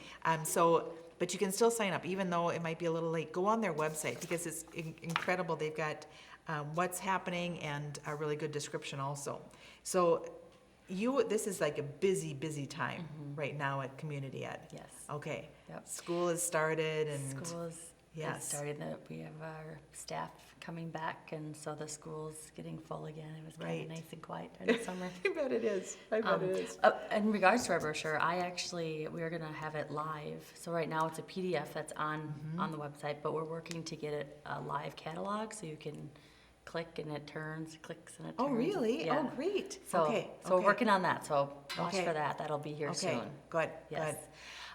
but you can still sign up, even though it might be a little late. Go on their website because it's incredible. They've got what's happening and a really good description also. So this is like a busy time right now at Community Ed. Yes. Okay. Yep. School has started and Schools yes. started. We have our staff coming back, and so the school's getting full again. It was kind Right. of nice and quiet during the summer. I bet it is. I bet it is. In regards to our brochure, we're gonna have it live. So right now it's a PDF that's on the website, but we're working to get it a live catalog so you can click and it turns, clicks and it turns. Oh, really? Yeah. Oh, great. So, Okay. so we're working on that. So watch Okay. for that. That'll be here Okay, soon. good, Yes. good.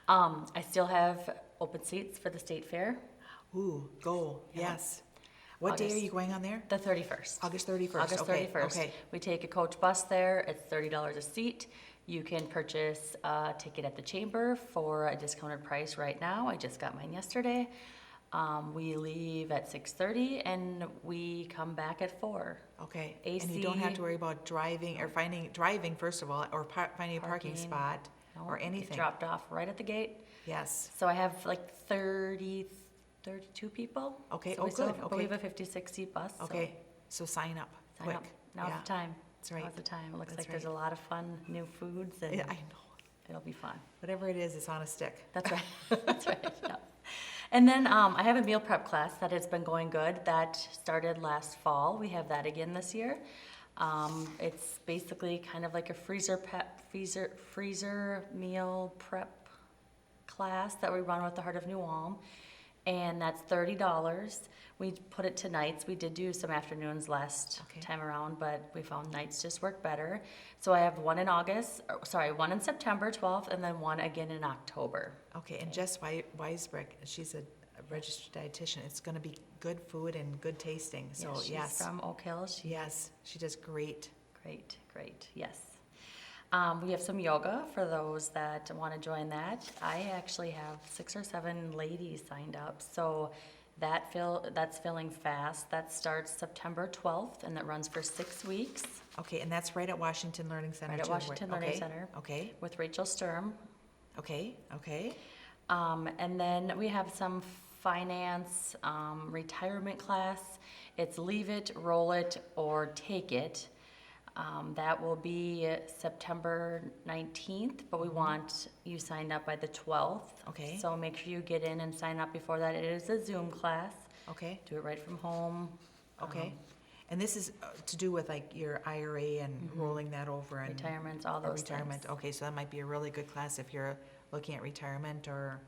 I still have open seats for the state fair, Ooh, go, yes. What day are August. you going on there? the 31st. August 31st. August Okay, 31st. Okay, We take a coach bus there. It's $30 a seat. You can purchase a ticket at the chamber for a discounted price right now. I just got mine yesterday. We leave at 6:30 and we come back at 4. okay. AC. And you don't have to worry about driving or driving first of all, or finding a parking Parking. spot No, or get anything. dropped off right at the gate. Yes, So I have like 32 people. Okay. So Oh, we still good. have- Okay. But we have a 56-seat bus. so okay. So sign up, Sign quick. up. Now's Yeah, the time. That's right. Now's the time. It looks That's like there's a right. lot of fun new foods and Yeah, I know. it'll be fun. Whatever it is, it's on a stick. That's right. That's right. Yeah. And then I have a meal prep class that has been going good. That started last fall. We have that again this year. It's basically kind of like a freezer meal prep class that we run with the Heart of New Ulm, and that's $30. We put it to nights. We did do some afternoons last Okay. time around, but we found nights just work better. So I have one in one in September 12th, and then one again in October. Okay, and Jess Weisbrick, she's a registered dietitian. It's gonna be good food and good tasting, so Yeah, she's yes. from Oak Hill. Yes, she does great. Great, yes. We have some yoga for those that want to join that. I actually have 6 or 7 ladies signed up, so that's filling fast. That starts September 12th, and that runs for 6 weeks Okay, and that's right at Washington Learning Center Right at too, Washington Learning okay, Center. Okay, with Rachel Sturm. okay. And then we have some finance retirement class. It's Leave It, Roll It, or Take It. That will be September 19th, but we want you signed up by the 12th. Okay. So make sure you get in and sign up before that. It is a Zoom class. Okay, Do it right from home. okay. And this is to do with like your IRA and rolling that over and. Retirements, all or those retirement. things. Okay, so that might be a really good class if you're looking at retirement or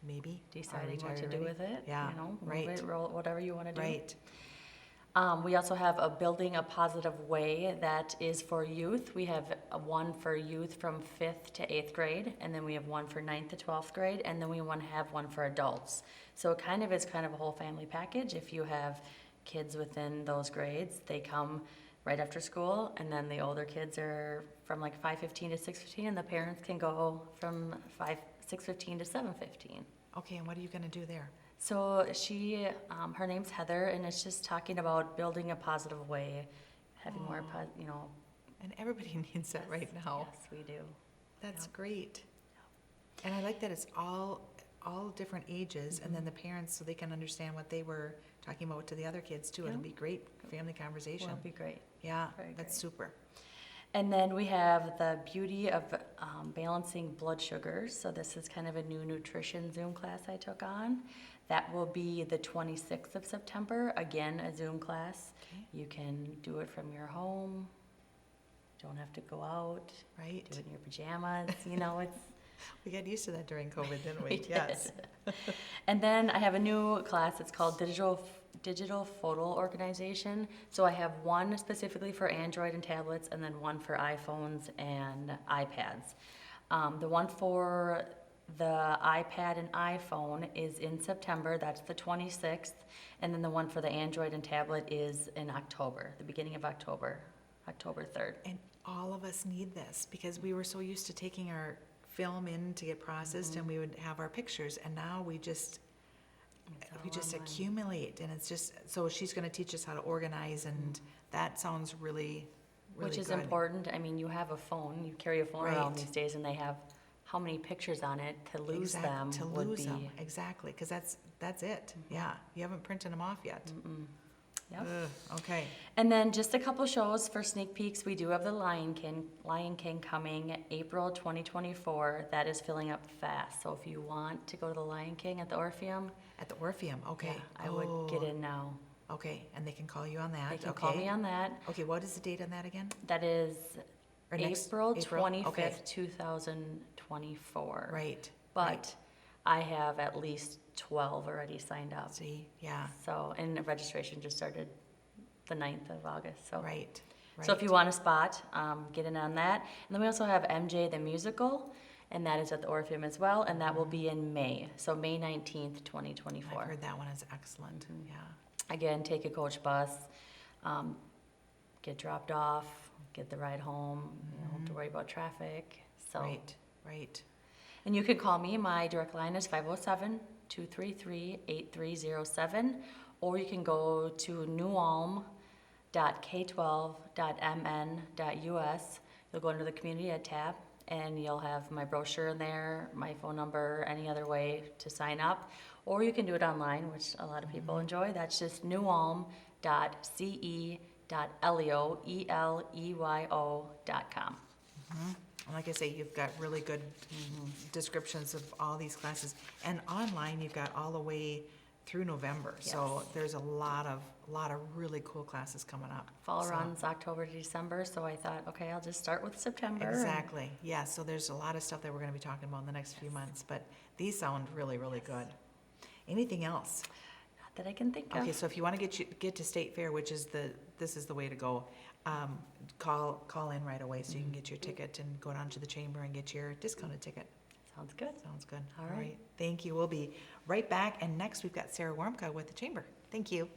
maybe. are Deciding what to retired do already. with it. Yeah, You know, move right. it, roll it, whatever you want to do. Right, We also have a Building a Positive Way that is for youth. We have one for youth from 5th to 8th grade, and then we have one for 9th to 12th grade, and then we want to have one for adults. So it kind of is kind of a whole family package. If you have kids within those grades, they come right after school, and then the older kids are from like 5:15 to 6:15, and the parents can go from 6:15 to 7:15. okay, and what are you gonna do there? So her name's Heather, and it's just talking about building a positive way, having more, And everybody needs that right now. Yes, we do. That's Yep. great. And I like that it's all different ages, and then the parents, so they can understand what they were talking about to the other kids too. It'll Yeah. be great family conversation. Will be great. Yeah, very that's great. super. And then we have the beauty of balancing blood sugars. So this is kind of a new nutrition Zoom class I took on. That will be the 26th of September. Again, a Zoom class. Okay. You can do it from your home. don't have to go out, Right. do it in your pajamas, you know, it's. We got used to that during COVID, didn't we? We did. Yes. And then I have a new class, it's called Digital Photo Organization. So I have one specifically for Android and tablets, and then one for iPhones and iPads. The one for the iPad and iPhone is in September, that's the 26th. And then the one for the Android and tablet is in October, the beginning of October, October 3rd. And all of us need this because we were so used to taking our film in to get processed and we would have our pictures, and now we just online. accumulate, and it's just, so she's gonna teach us how to organize, and that sounds really, really Which is good. important. I mean, you have a phone, you carry a phone around Right. these days, and they have how many pictures on it. To lose them To would lose be. them, exactly, because that's it, yeah, you haven't printed them off yet. Yep. Ugh, okay, And then just a couple shows for sneak peeks. We do have the Lion King coming April 2024. That is filling up fast. So if you want to go to the Lion King at the Orpheum, at the Orpheum, okay. yeah, I would get in now. Okay, and they can call you on that, They can okay? call me on that. Okay, what is the date on that again? That is Or next- April April? Okay. 25th, 2024. Right, But right. I have at least 12 already signed up. See, yeah, So, and the registration just started the 9th of August, so. right, right. So if you want a spot, get in on that. And then we also have MJ the Musical, and that is at the Orpheum as well, and that will be in May, so May 19th, 2024. I've heard that one is excellent, yeah. Again, take a coach bus, get dropped off, get the ride home, you don't have to worry about traffic, so. Right, right. And you can call me, my direct line is 507-233-8307, or you can go to newalm.k12.mn.us. You'll go under the Community Ed tab, and you'll have my brochure in there, my phone number, any other way to sign up. Or you can do it online, which a lot of people enjoy. That's just newalm.ce.eleo.com. And like I say, you've got really good descriptions of all these classes. And online, you've got all the way through November. So Yes. there's a lot of really cool classes coming up. Fall So- runs October to December, so I thought, okay, I'll just start with September. and- Exactly, yeah, so there's a lot of stuff that we're gonna be talking about in the next few months, but these sound really, really good. Anything else? Not that I can think of. Okay, so if you wanna get to State Fair, which is this is the way to go, call in right away so you can get your ticket and go down to the chamber and get your discounted ticket. Sounds good. Sounds good. All right. Thank you. We'll be right back. And next, we've got Sarah Warmka with the Chamber. Thank you.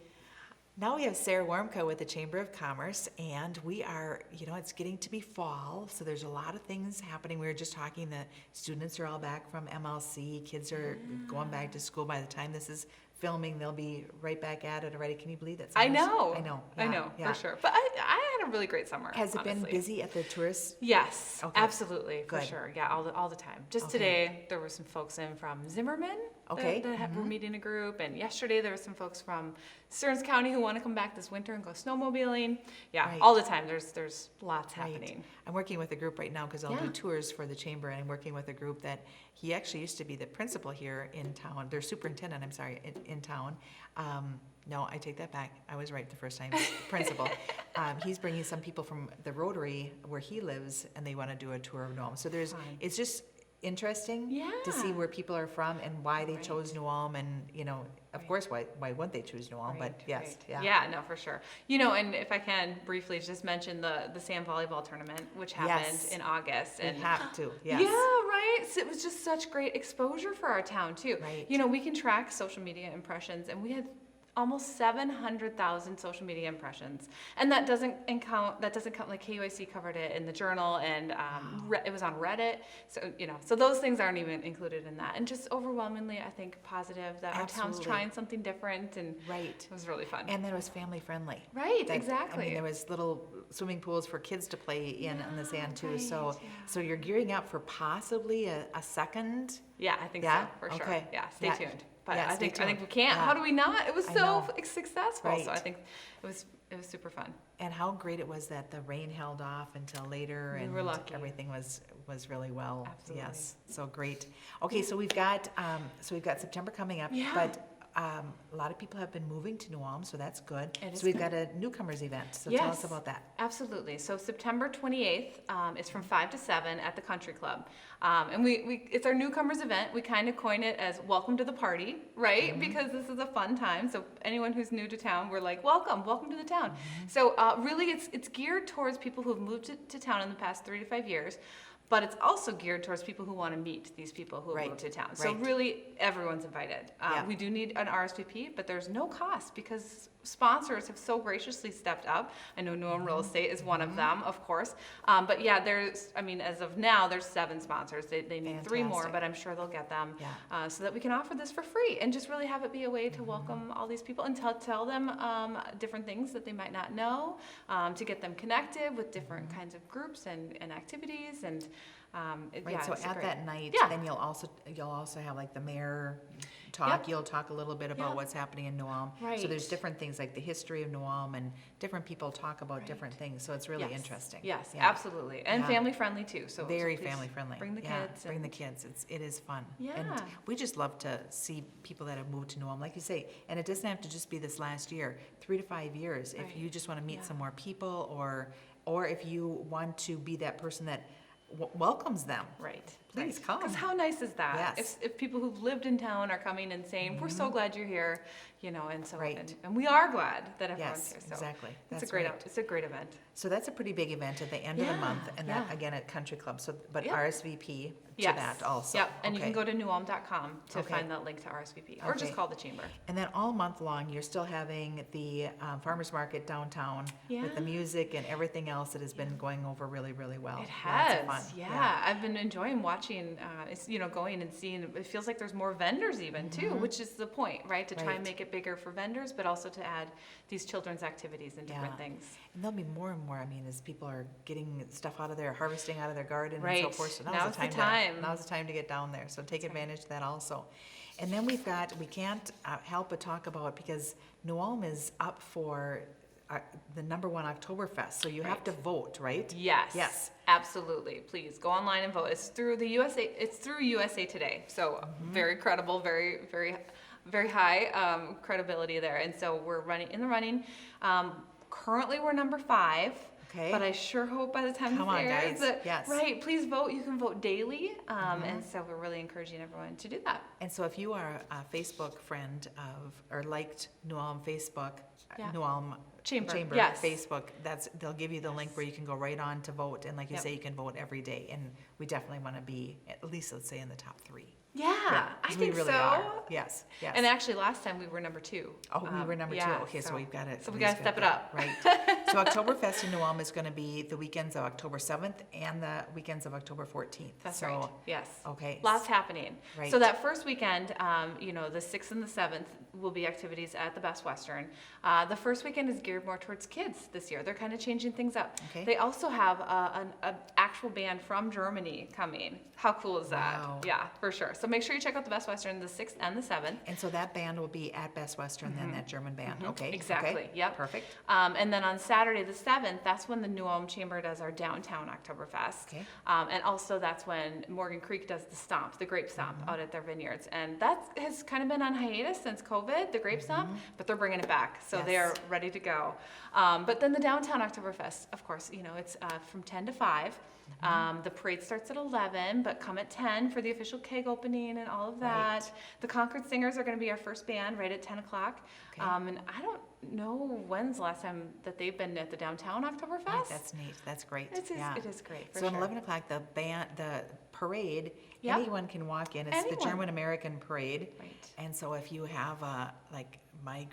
Now we have Sarah Warmka with the Chamber of Commerce, and we are, it's getting to be fall, so there's a lot of things happening. We were just talking, the students are all back from MLC, kids are going back to school. By the time this is filming, they'll be right back at it already. Can you believe that? I Summer's- know. I know. I Yeah, know, yeah. for sure. But I had a really great summer. Has it been honestly. busy at the tourist? Yes, Okay. absolutely, for Good. sure. Yeah, all the time. Just Okay. today, there were some folks in from Zimmerman Okay. that were meeting a group, and yesterday there were some folks from Stearns County who want to come back this winter and go snowmobiling. Yeah, Right. all the time. There's lots Right. happening. I'm working with a group right now because I'll do Yeah. tours for the chamber, and I'm working with a group that he actually used to be the principal here in town, their superintendent, I'm sorry, in town. No, I take that back. I was right the first time, principal. He's bringing some people from the Rotary where he lives, and they want to do a tour of New Ulm. So Fun. it's just interesting to see Yeah. where people are from and why they Right. chose New Ulm, and, of Right. course, why wouldn't they choose New Ulm, but Right, yes, right. yeah. Yeah, no, for sure. And if I can briefly just mention the sand volleyball tournament, which happened Yes. in August. We And have to, yes. Yeah, right. So it was just such great exposure for our town too. Right. We can track social media impressions, and we had almost 700,000 social media impressions, and that doesn't count like KUIC covered it in the Journal, and it was on Reddit. So those things aren't even included in that, and just overwhelmingly, I think, positive that our town's Absolutely. trying something different, and Right. it was really fun. And then it was family friendly. Right, That- I exactly. mean, there was little swimming pools for kids to play in on the sand too. So, right, yeah. so you're gearing up for possibly a second. Yeah, I think Yeah? so, for sure. Okay. Yeah, stay Yeah. tuned. But Yeah, I stay think we tuned. can't. Yeah. How do we not? It was I so know. successful. So I Right. think it was super fun. And how great it was that the rain held off until later, We and were lucky. everything was really well. Absolutely. Yes, so great. Okay, so we've got September coming up, Yeah. but a lot of people have been moving to New Ulm, so that's good. It is So we've good. got a newcomers event, so tell us Yes. about that. Absolutely. So September 28th is from 5 to 7 at the Country Club. And it's our newcomers event. We kind of coin it as welcome to the party, right? Because this is a fun time. So anyone who's new to town, we're like, welcome to the town. So really it's geared towards people who have moved to town in the past 3 to 5 years. But it's also geared towards people who want to meet these people who have Right, moved to town. So right. really, everyone's invited. Yeah. We do need an RSVP, but there's no cost because sponsors have so graciously stepped up. I know New Ulm Real Estate is one of them, of course. But yeah, as of now, there's 7 sponsors. They need 3 more, Fantastic. but I'm sure they'll get them. Yeah. So that we can offer this for free and just really have it be a way to welcome all these people and tell them different things that they might not know, to get them connected with different kinds of groups and activities and Right, so it's at great. that night, Yeah. then you'll also have like the mayor talk. Yep. You'll talk a little bit about Yep. what's happening in New Ulm. So Right. there's different things like the history of New Ulm, and different people talk about Right. different things. So it's really Yes. interesting. Yes, Yeah. absolutely, and Yeah. family friendly too. So Very please family friendly. Bring the Yeah, kids. Bring the and- kids. It is fun. And Yeah. we just love to see people that have moved to New Ulm, like you say. And it doesn't have to just be this last year. 3 to 5 years. If Right. you just want to meet Yeah. some more people, or if you want to be that person that welcomes them. Right. Please come. Because how nice is that? Yes. If people who've lived in town are coming and saying, "We're so glad you're here," and so Right. and we are glad that everyone's Yes, here. So exactly. It's That's a great right. it's a great event. So that's a pretty big event at the end of the Yeah, month, and that yeah. again at Country Club. So, but Yep. RSVP to Yes. that also. Yep. And you Okay. can go to newulm.com to Okay. find that link to RSVP, or just Okay. call the chamber. And then all month long, you're still having the farmers market downtown with the Yeah. music and everything else that has been going over really, really well. It Lots of has, fun. yeah. I've been enjoying watching. It's going and seeing. It feels like there's more vendors even too, which is the point, right? To try Right. and make it bigger for vendors, but also to add these children's activities and different Yeah. things. And there'll be more and more. I mean, as people are getting stuff out of their harvesting out of their garden and so Right. forth. So Now's the time. Now's the time to get down there. So take advantage of that also. And then we can't help but talk about, because New Ulm is up for the #1 Oktoberfest. So you have Right. to vote, right? Yes. Yes. Absolutely. Please go online and vote. It's through the USA. It's through USA Today. So very credible, very, very, very high credibility there. And so we're running in the running. Currently, we're number 5. Okay. But I sure hope by the time Come this on, airs guys. that Yes. right. Please vote. You can vote daily. And so we're really encouraging everyone to do that. And so if you are a Facebook friend or liked New Ulm Facebook, Yeah. New Ulm Chamber, Chamber yes. Facebook, they'll give you the link where you can go right on to vote. And like you Yep. say, you can vote every day. And we definitely want to be at least, let's say, in the top 3. Yeah, I 'Cause think we really so. are. Yes, yes. And actually, last time we were number 2. Oh, we were number 2. Okay, so we've got to. So we got to step it up. Right. So Oktoberfest in New Ulm is going to be the weekends of October 7th and the weekends of October 14th. That's So, right. Yes. Okay. Lots happening. Right. So that first weekend, the 6th and the 7th will be activities at the Best Western. The first weekend is geared more towards kids this year. They're kind of changing things up. Okay. They also have an actual band from Germany coming. How cool is that? Wow. Yeah, for sure. So make sure you check out the Best Western the 6th and the 7th. And so that band will be at Best Western, then that German band. Okay. Exactly. Okay. Yep. Perfect. And then on Saturday the 7th, that's when the New Ulm Chamber does our downtown Oktoberfest. Okay. And also that's when Morgan Creek does the stomp, the grape stomp out at their vineyards. And that has kind of been on hiatus since COVID, the grape stomp, but they're bringing it back. So they are Yes. ready to go. But then the downtown Oktoberfest, of course, it's from 10 to 5. The parade starts at 11, but come at 10 for the official keg opening and all of that. Right. The Concord Singers are going to be our first band right at 10 o'clock. Okay. And I don't know when's the last time that they've been at the downtown Oktoberfest. Right, that's neat. That's great. It is great. For So at sure. 11 o'clock, the parade, Yep. anyone can walk in. It's the Anyone. German-American parade. Right. And so if you have, like my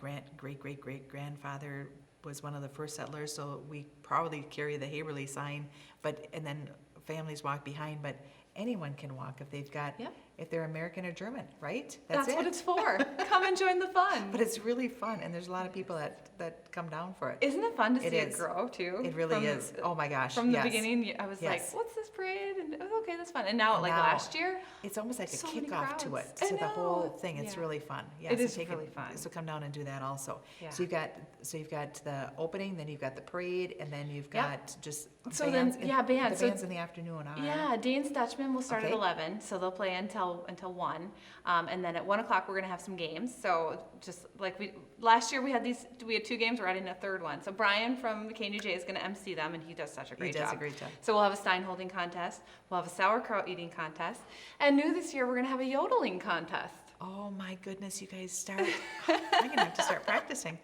great-great-great-grandfather was one of the first settlers, so we probably carry the Haverly sign, and then families walk behind, but anyone can walk if they've got, Yep. if they're American or German, right? That's it. what it's for. Come and join the fun. But it's really fun, and there's a lot of people that come down for it. Isn't it fun to It see it is. grow too? It really is. Oh my gosh, From the yes. beginning, I was Yes. like, "What's this parade?" And it was okay, that's fun. And now, like Now, last year, It's almost like a So many kickoff to crowds. it, I to the whole know. thing. It's Yeah. really fun. Yeah, It so is take really fun. So come down and do that also. Yeah. So you've got the opening, then you've got the parade, and then you've Yep. got just So Bands then, in- yeah, bands. The So bands in the afternoon, all right? yeah, Dane's Dutchman will start at Okay. 11, so they'll play until 1, and then at 1 o'clock we're gonna have some games. So just like last year we had 2 games. We're adding a third one. So Brian from the KNUJ is gonna MC them, and he does such a great job. He does a great job. So we'll have a Stein holding contest. We'll have a sauerkraut eating contest, and new this year we're gonna have a yodeling contest. Oh my goodness, you guys start. I'm gonna have to start practicing.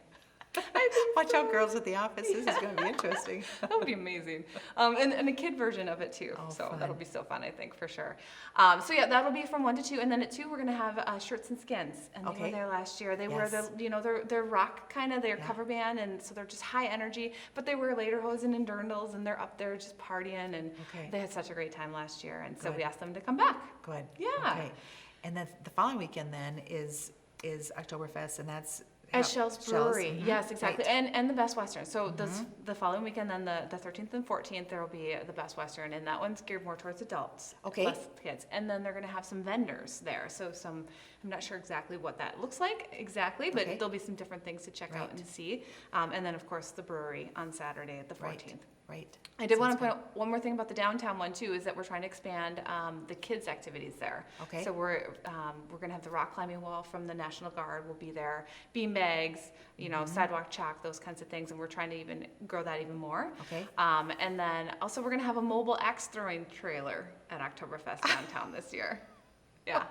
I think Watch out, girls at the office. This is gonna be interesting. that would be amazing. And a kid version of it too. Oh, so fun. that'll be so fun, I think, for sure. So yeah, that'll be from 1 to 2. And then at 2, we're going to have Shirts and Skins. And they Okay. were there last year. They wear Yes. they're rock kind of, they're Yeah. cover band. And so they're just high energy, but they wear lederhosen and dirndls, and they're up there just partying. And Okay. they had such a great time last year. And so Good. we asked them to come back. Good. Yeah. Okay. And then the following weekend then is Oktoberfest, and that's At Shell's Brewery, mhm, yes, exactly, right. and the Best Western. So the following weekend, then the 13th and 14th, there will be the Best Western, and that one's geared more towards adults, Okay. less kids. And then they're going to have some vendors there. So I'm not sure exactly what that looks like exactly, but Okay. there'll be some different things to check out Right. and see. And then of course the brewery on Saturday, the 14th. Right. I did want Sounds to point out one more thing about the downtown one too, is that we're trying to expand the kids' activities there. Okay. So we're going to have the rock climbing wall from the National Guard will be there, bean bags, sidewalk chalk, those kinds of things, and we're trying to even grow that even more. Okay. And then also we're going to have a mobile axe throwing trailer at Oktoberfest downtown this year. Yeah.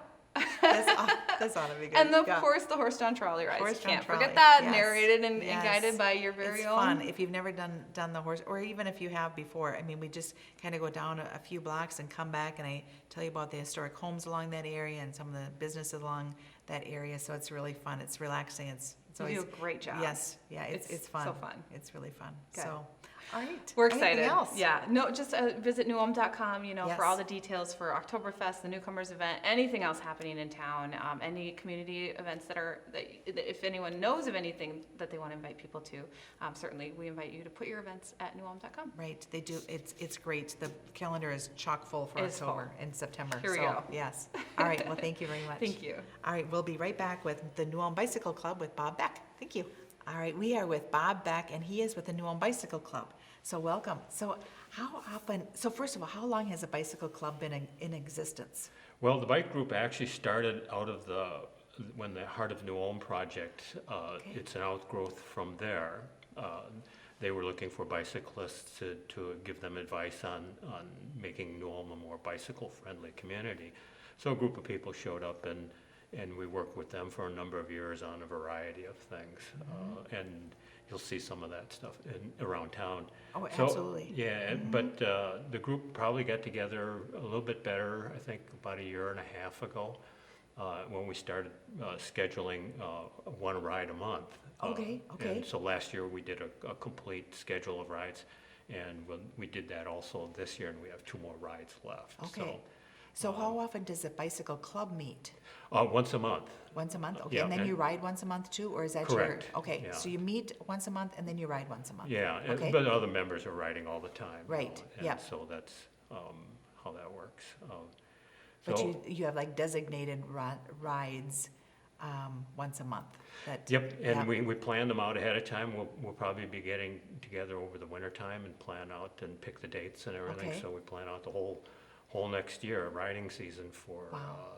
This ought to be good. And of Yeah. course the horse-drawn trolley rides. Horse-drawn Can't trolley, forget that. yes, Narrated and yes. guided by your very It's own. fun if you've never done the horse, or even if you have before. I mean, we just kind of go down a few blocks and come back, and I tell you about the historic homes along that area and some of the businesses along that area. So it's really fun. It's relaxing. It's You always do a great job. yes, yeah. It's It's fun. so fun. It's really fun. Good. So, all right. We're Anything excited. else? Yeah. No, just visit newulm.com, Yes. for all the details for Oktoberfest, the newcomers event, anything else happening in town, any community events that if anyone knows of anything that they want to invite people to, certainly we invite you to put your events at newulm.com. Right, they do, it's great. The calendar is chock full for It is full. October and September. Here we So, go. Yes. All right, well, thank you very much. Thank you. All right, we'll be right back with the New Ulm Bicycle Club with Bob Beck. Thank you. All right, we are with Bob Beck, and he is with the New Ulm Bicycle Club. So welcome. So first of all, how long has the bicycle club been in existence? Well, the bike group actually started out of when the Heart of New Ulm project, it's an outgrowth from there. They were looking for bicyclists to give them advice on making New Ulm a more bicycle-friendly community. So a group of people showed up and we worked with them for a number of years on a variety of things. And you'll see some of that stuff around town. Oh, So, absolutely. yeah, but the group probably got together a little bit better, I think, about a year and a half ago, when we started scheduling one ride a month. Okay. And so last year we did a complete schedule of rides, and we did that also this year, and we have 2 more rides left. Okay. So how often does the bicycle club meet? Once a month. Once a month? Okay, Yeah, and then and- you ride once a month too, or is that Correct, your? Okay, yeah. so you meet once a month and then you ride once a month? Yeah, Okay. but other members are riding all the time. Right, And yep. so that's how that works. But So- you have like designated rides once a month? That- Yep, yeah. and we plan them out ahead of time. We'll probably be getting together over the winter time and plan out and pick the dates and everything. Okay. So we plan out the whole next year, riding season for Wow.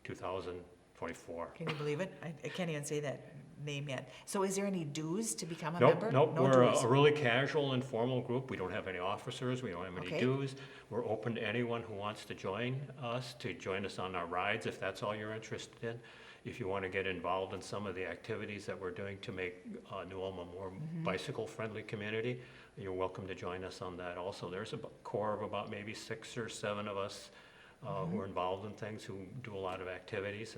2024. Can you believe it? I can't even say that name yet. So is there any dues to become a Nope, member? nope, No we're dues. a really casual, informal group. We don't have any officers, we don't have any Okay. dues. We're open to anyone who wants to join us on our rides, if that's all you're interested in. If you want to get involved in some of the activities that we're doing to make New Ulm a more bicycle-friendly community, you're welcome to join us on that also. There's a core of about maybe 6 or 7 of us who are involved in things, who do a lot of activities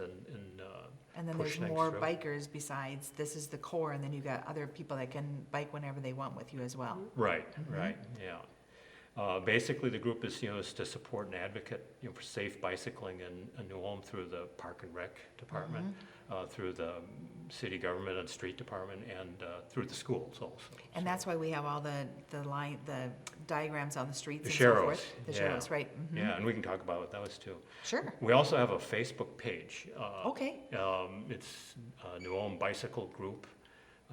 And then push there's things more through. bikers besides, this is the core, and then you've got other people that can bike whenever they want with you as well. Right, right, yeah. Basically, the group is to support and advocate, for safe bicycling in New Ulm through the Park and Rec Department, through the city government and street department, and through the schools also. And that's why we have all the diagrams on the streets The and so Sharrows, forth. The yeah. Sharrows, right. Mhm. Yeah, and we can talk about those too. Sure. We also have a Facebook page. Okay. It's New Ulm Bicycle Group,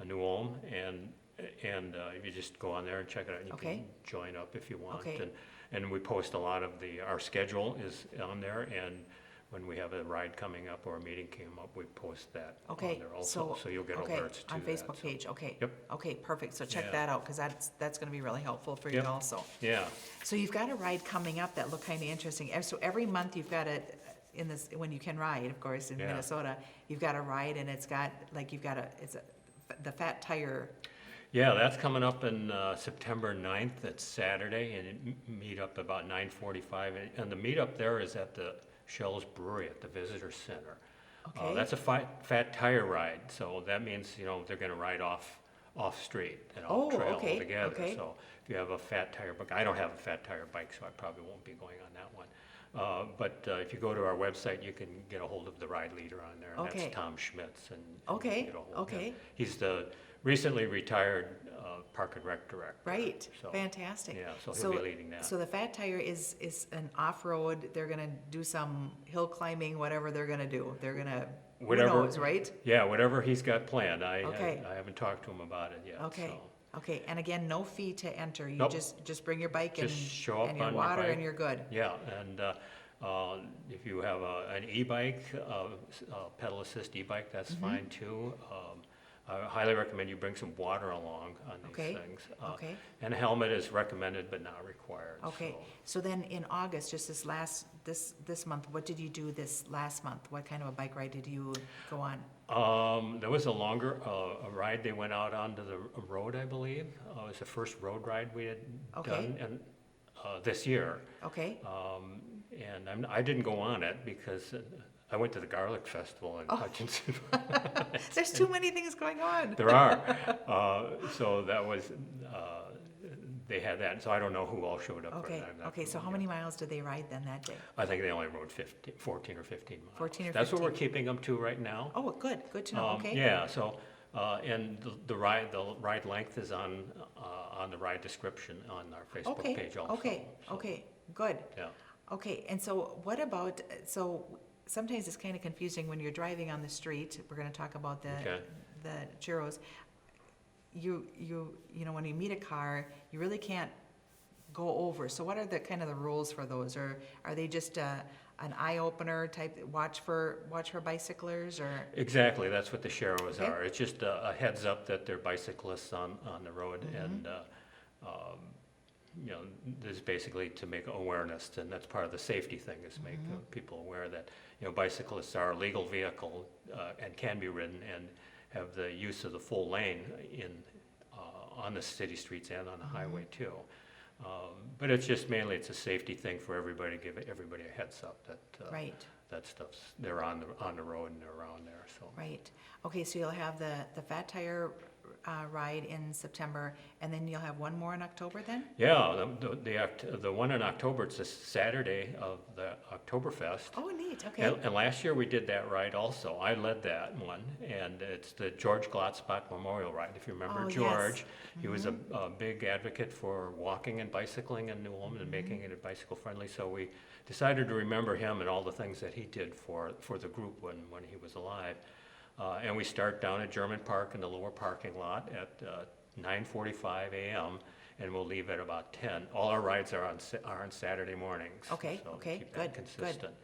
New Ulm, and And you just go on there and check it out, and you Okay. can join up if you want. Okay. And we post a lot of our schedule is on there, and when we have a ride coming up or a meeting came up, we post that on Okay, there also. So you'll get okay, alerts to on that. Facebook page, okay. Yep. Okay, perfect, so check Yeah. that out, because that's gonna be really helpful for you Yep. also. Yeah, So you've got a ride coming up that looked kind of interesting. So every month you've got a, in this, when you can ride, of course, in Yeah. Minnesota, you've got a ride and it's got, like, the Fat Tire. yeah, that's coming up in September 9th, it's Saturday, and it meet up about 9:45. And the meetup there is at the Shell's Brewery at the Visitor Center. Okay. That's a fat tire ride, so that means, they're gonna ride off-street and Oh, off-trail okay, altogether. okay. So if you have a fat tire bike, I don't have a fat tire bike, so I probably won't be going on that one. But if you go to our website, you can get a hold of the ride leader on there, and Okay. that's Tom Schmitz. And you Okay, can get a hold of him. okay. He's the recently retired Park and Rec director. Right, so, fantastic. Yeah, so he'll be leading that. So the Fat Tire is an off-road, they're gonna do some hill climbing, whatever they're gonna do. They're gonna, who Whatever- knows, right? Yeah, whatever he's got planned. Okay. I haven't talked to him about it yet. Okay, So. okay, and again, no fee to enter. You Nope. just bring your bike and, Just show up and your on your water bike. and you're good. Yeah, and if you have an e-bike, pedal assist e-bike, that's Mm-hmm. fine too. I highly recommend you bring some water along on Okay, these things. okay. And a helmet is recommended but not required. Okay, so then in August, just this month, what did you do this last month? What kind of a bike ride did you go on? There was a longer a ride they went out onto the road, I believe. It was the first road ride we had Okay. done and this year. Okay, And I didn't go on it because I went to the Garlic Festival in Hutchinson. there's too many things going on. There are. So that was, they had that. So I don't know who all showed up. Okay, I'm not okay, so how familiar. many miles did they ride then that day? I think they only rode 14 or 15 miles. 14 or That's what we're 15. keeping them to right now. Oh, good to know, okay. Yeah, so, and the ride length is on the ride description on our Facebook Okay, page also. okay, so, okay, good. Yeah. Okay, and so what about, so sometimes it's kind of confusing when you're driving on the street, we're gonna talk about Okay. the churros. You know, when you meet a car, you really can't go over, so what are the kind of the rules for those, or are they just an eye-opener type, watch for bicyclers, or? Exactly, that's what the sharrows Okay. are. It's just a heads up that they're bicyclists on the road, Mm-hmm. and, this is basically to make awareness, and that's part of the safety thing, is make Mm-hmm. people aware that, bicyclists are a legal vehicle and can be ridden and have the use of the full lane on the city streets and on the Mm-hmm. highway too. But it's just mainly, it's a safety thing for everybody, give everybody a heads up that Right, that stuff's, they're on the road and they're around there, so. right. Okay, so you'll have the Fat Tire ride in September, and then you'll have one more in October then? Yeah, the one in October, it's a Saturday of the Oktoberfest. Oh, neat, okay. And last year we did that ride also. I led that one, and it's the George Glotzbach Memorial Ride. If you remember Oh, yes. George, he was a big advocate for walking and bicycling in New Ulm and making it bicycle friendly. So we decided to remember him and all the things that he did for the group when he was alive. And we start down at German Park in the lower parking lot at 9:45 a.m. and we'll leave at about 10. All our rides are on Saturday mornings. Okay, so okay, keep good, that good. consistent.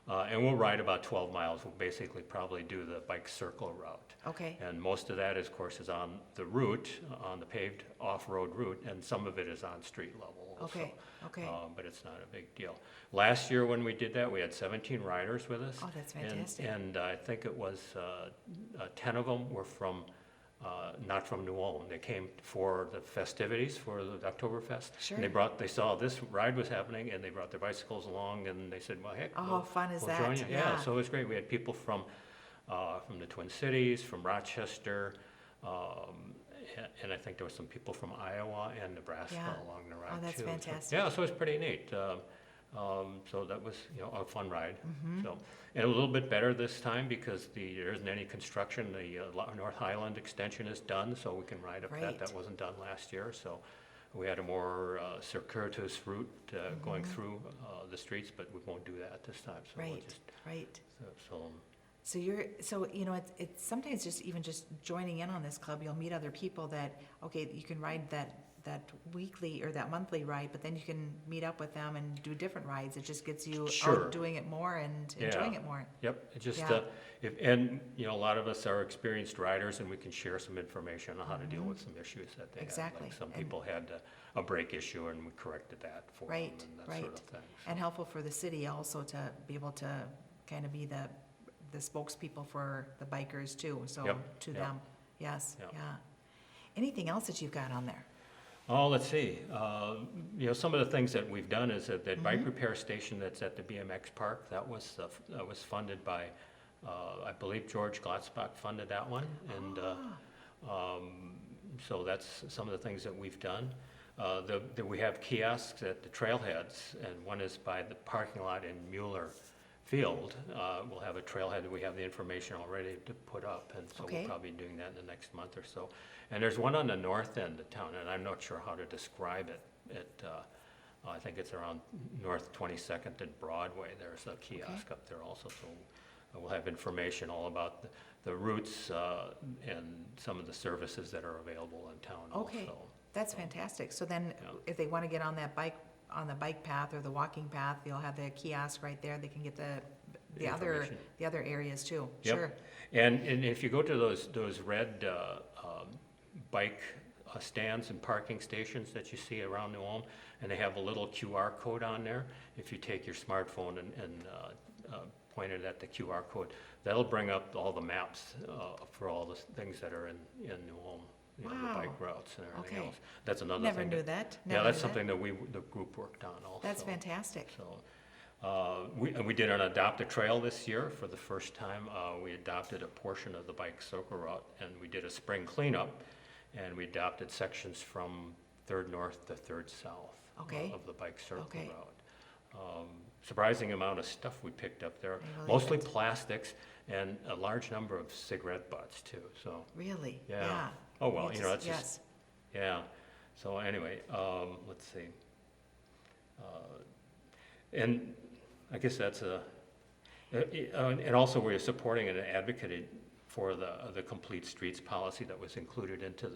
And we'll ride about 12 miles. We'll basically probably do the bike circle route. Okay, And most of that, of course, is on the route, on the paved off-road route, and some of it is on street level also. okay, okay. But it's not a big deal. Last year when we did that, we had 17 riders with us. Oh, that's and- fantastic. And I think it was 10 of them were from, not from New Ulm. They came for the festivities for the Oktoberfest. Sure. And they saw this ride was happening, and they brought their bicycles along, and they said, well, heck. Oh, how we'll- fun is we'll join that? you." Yeah. So it was great. We had people from the Twin Cities, from Rochester, and I think there were some people from Iowa and Nebraska Yeah. along the ride too. Oh, that's So- fantastic. Yeah, so it's pretty neat. So that was, a fun ride. Mm-hmm. So, and a little bit better this time because there isn't any construction. The North Highland extension is done, so we can ride up that. Right. That wasn't done last year, so we had a more circuitous route going through the streets, but we won't do that this time. So we'll Mm-hmm. Right, just right. so So it's sometimes just even just joining in on this club, you'll meet other people that, okay, you can ride that weekly or that monthly ride, but then you can meet up with them and do different rides. It just gets you Sure. out doing it more and Yeah. enjoying it more. Yep, it just, Yeah. and, you know, a lot of us are experienced riders, and we can share some information on how to deal with some issues that they have. Exactly. Like some And- people had a brake issue, and we corrected that for them, Right, and that right. sort of thing. And helpful for the city also to be able to kind of be the spokespeople for the bikers too, so Yep, to yep. them, yes, Yep. yeah. Anything else that you've got on there? Oh, let's see, you know, some of the things that we've done is that Mm-hmm. bike repair station that's at the BMX park, that was funded by, I believe George Glotzbach funded that one, and, Ah. so that's some of the things that we've done. We have kiosks at the trailheads, and one is by the parking lot in Mueller Field. We'll have a trailhead, we have the information already to put up, and so Okay. we'll probably be doing that in the next month or so. And there's one on the north end of town, and I'm not sure how to describe it. I think it's around North 22nd and Broadway. There's a kiosk up there also, so we'll have information all about the routes and some of the services that are available in town also. Okay, that's fantastic. So then, Yeah. if they want to get on that bike, on the bike path or the walking path, you'll have the kiosk right there. They can get the Information. other areas too. Yep. Sure. And if you go to those red bike stands and parking stations that you see around New Ulm, and they have a little QR code on there, if you take your smartphone and point it at the QR code, that'll bring up all the maps for all the things that are in New Ulm, you know, the Wow. bike routes and everything Okay. else. That's another Never thing. knew that. Yeah, Never that's knew something that. that the group worked on also. That's fantastic. So, we did an adopt a trail this year for the first time. We adopted a portion of the bike circle route, and we did a spring cleanup, and we adopted sections from 3rd North to 3rd South Okay. of the bike circle Okay. route. Surprising amount of stuff we picked up there, I believe mostly it. plastics and a large number of cigarette butts too, so, Really? yeah. Oh, well, you know, it's yes. just, yeah. So anyway, let's see. And I guess that's and also we're supporting and advocating for the complete streets policy that was included into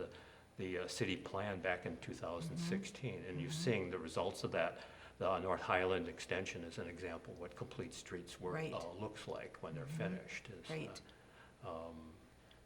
the city plan back in 2016. And you're seeing the results of that. The North Highland extension is an example of what complete streets work, Right. looks like when they're finished. Is, Right.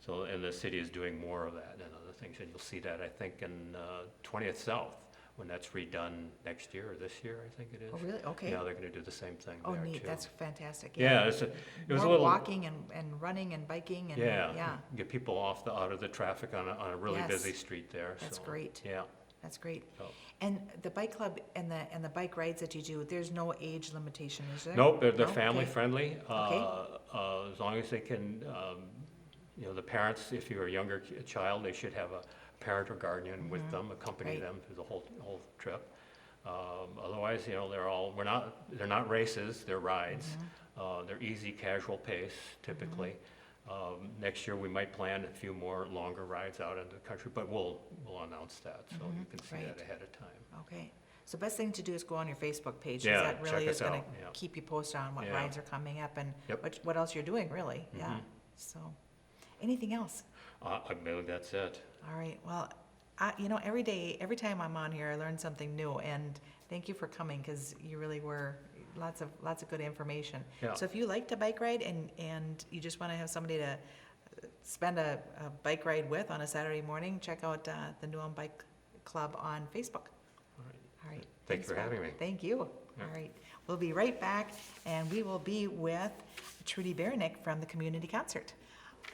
So, and the city is doing more of that and other things, and you'll see that, I think, in 20th South, when that's redone next year or this year, I think it is. Oh, really? Okay. Yeah, they're gonna do the same thing Oh, there, neat. too. That's fantastic. Yeah, it was a More little. walking and running and biking and, Yeah, yeah, get people out of the traffic on a really Yes. busy street there, That's so, great. Yeah, that's great. so. And the bike club and the bike rides that you do, there's no age limitation, is there? Nope, they're No? family Okay. friendly, Okay. as long as they can, you know, the parents, if you're a younger child, they should have a parent or guardian with them, accompany Right. them through the whole trip. Otherwise, you know, they're not races, they're rides. They're easy, casual pace typically. Next year, we might plan a few more longer rides out into the country, but we'll announce that, so you can see that Right. ahead of time. Okay. So best thing to do is go on your Facebook page. 'Cause Yeah, that really check is us gonna out, yeah. keep you posted on what Yeah. rides are coming up and Yep. what else you're doing, really. Yeah. Mhm. So, anything else? I believe that's it. All right. Well, every time I'm on here, I learn something new, and thank you for coming because you really were lots of good information. Yeah. So if you like to bike ride and you just want to have somebody to spend a bike ride with on a Saturday morning, check out the New Ulm Bike Club on Facebook. All right. All right. Thank you Thanks, for Bob. having me. Thank you. Yeah. All right. We'll be right back, and we will be with Trudy Baranick from the community concert.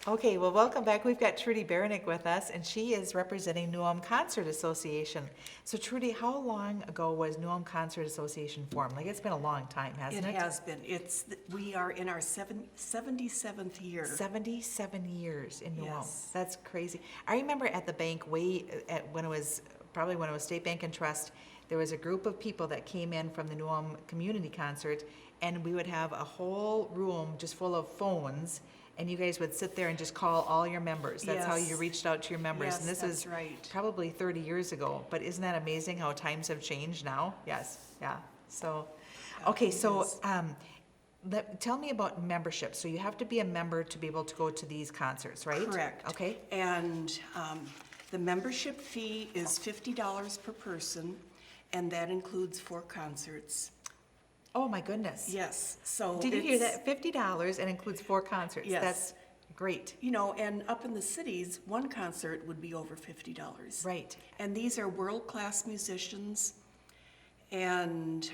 Okay, well, welcome back. We've got Trudy Baranick with us, and she is representing New Ulm Concert Association. So Trudy, how long ago was New Ulm Concert Association formed? Like, it's been a long time, hasn't it? It has been. We are in our 77th year. 77 years in New Ulm. Yes. That's crazy. I remember at the bank when it was State Bank and Trust, there was a group of people that came in from the New Ulm community concert, and we would have a whole room just full of phones, and you guys would sit there and just call all your members. That's how you Yes. reached out to your members. Yes, And this that's is right. probably 30 years ago, but isn't that amazing how times have changed now? Yes, yeah. So, okay, it so is. Tell me about membership. So you have to be a member to be able to go to these concerts, right? Correct. Okay. And the membership fee is $50 per person, and that includes 4 concerts. Oh, my goodness. Yes, so Did you hear it's- that? $50 and includes 4 concerts. Yes. That's great. You know, and up in the cities, one concert would be over $50. Right. And these are world-class musicians, and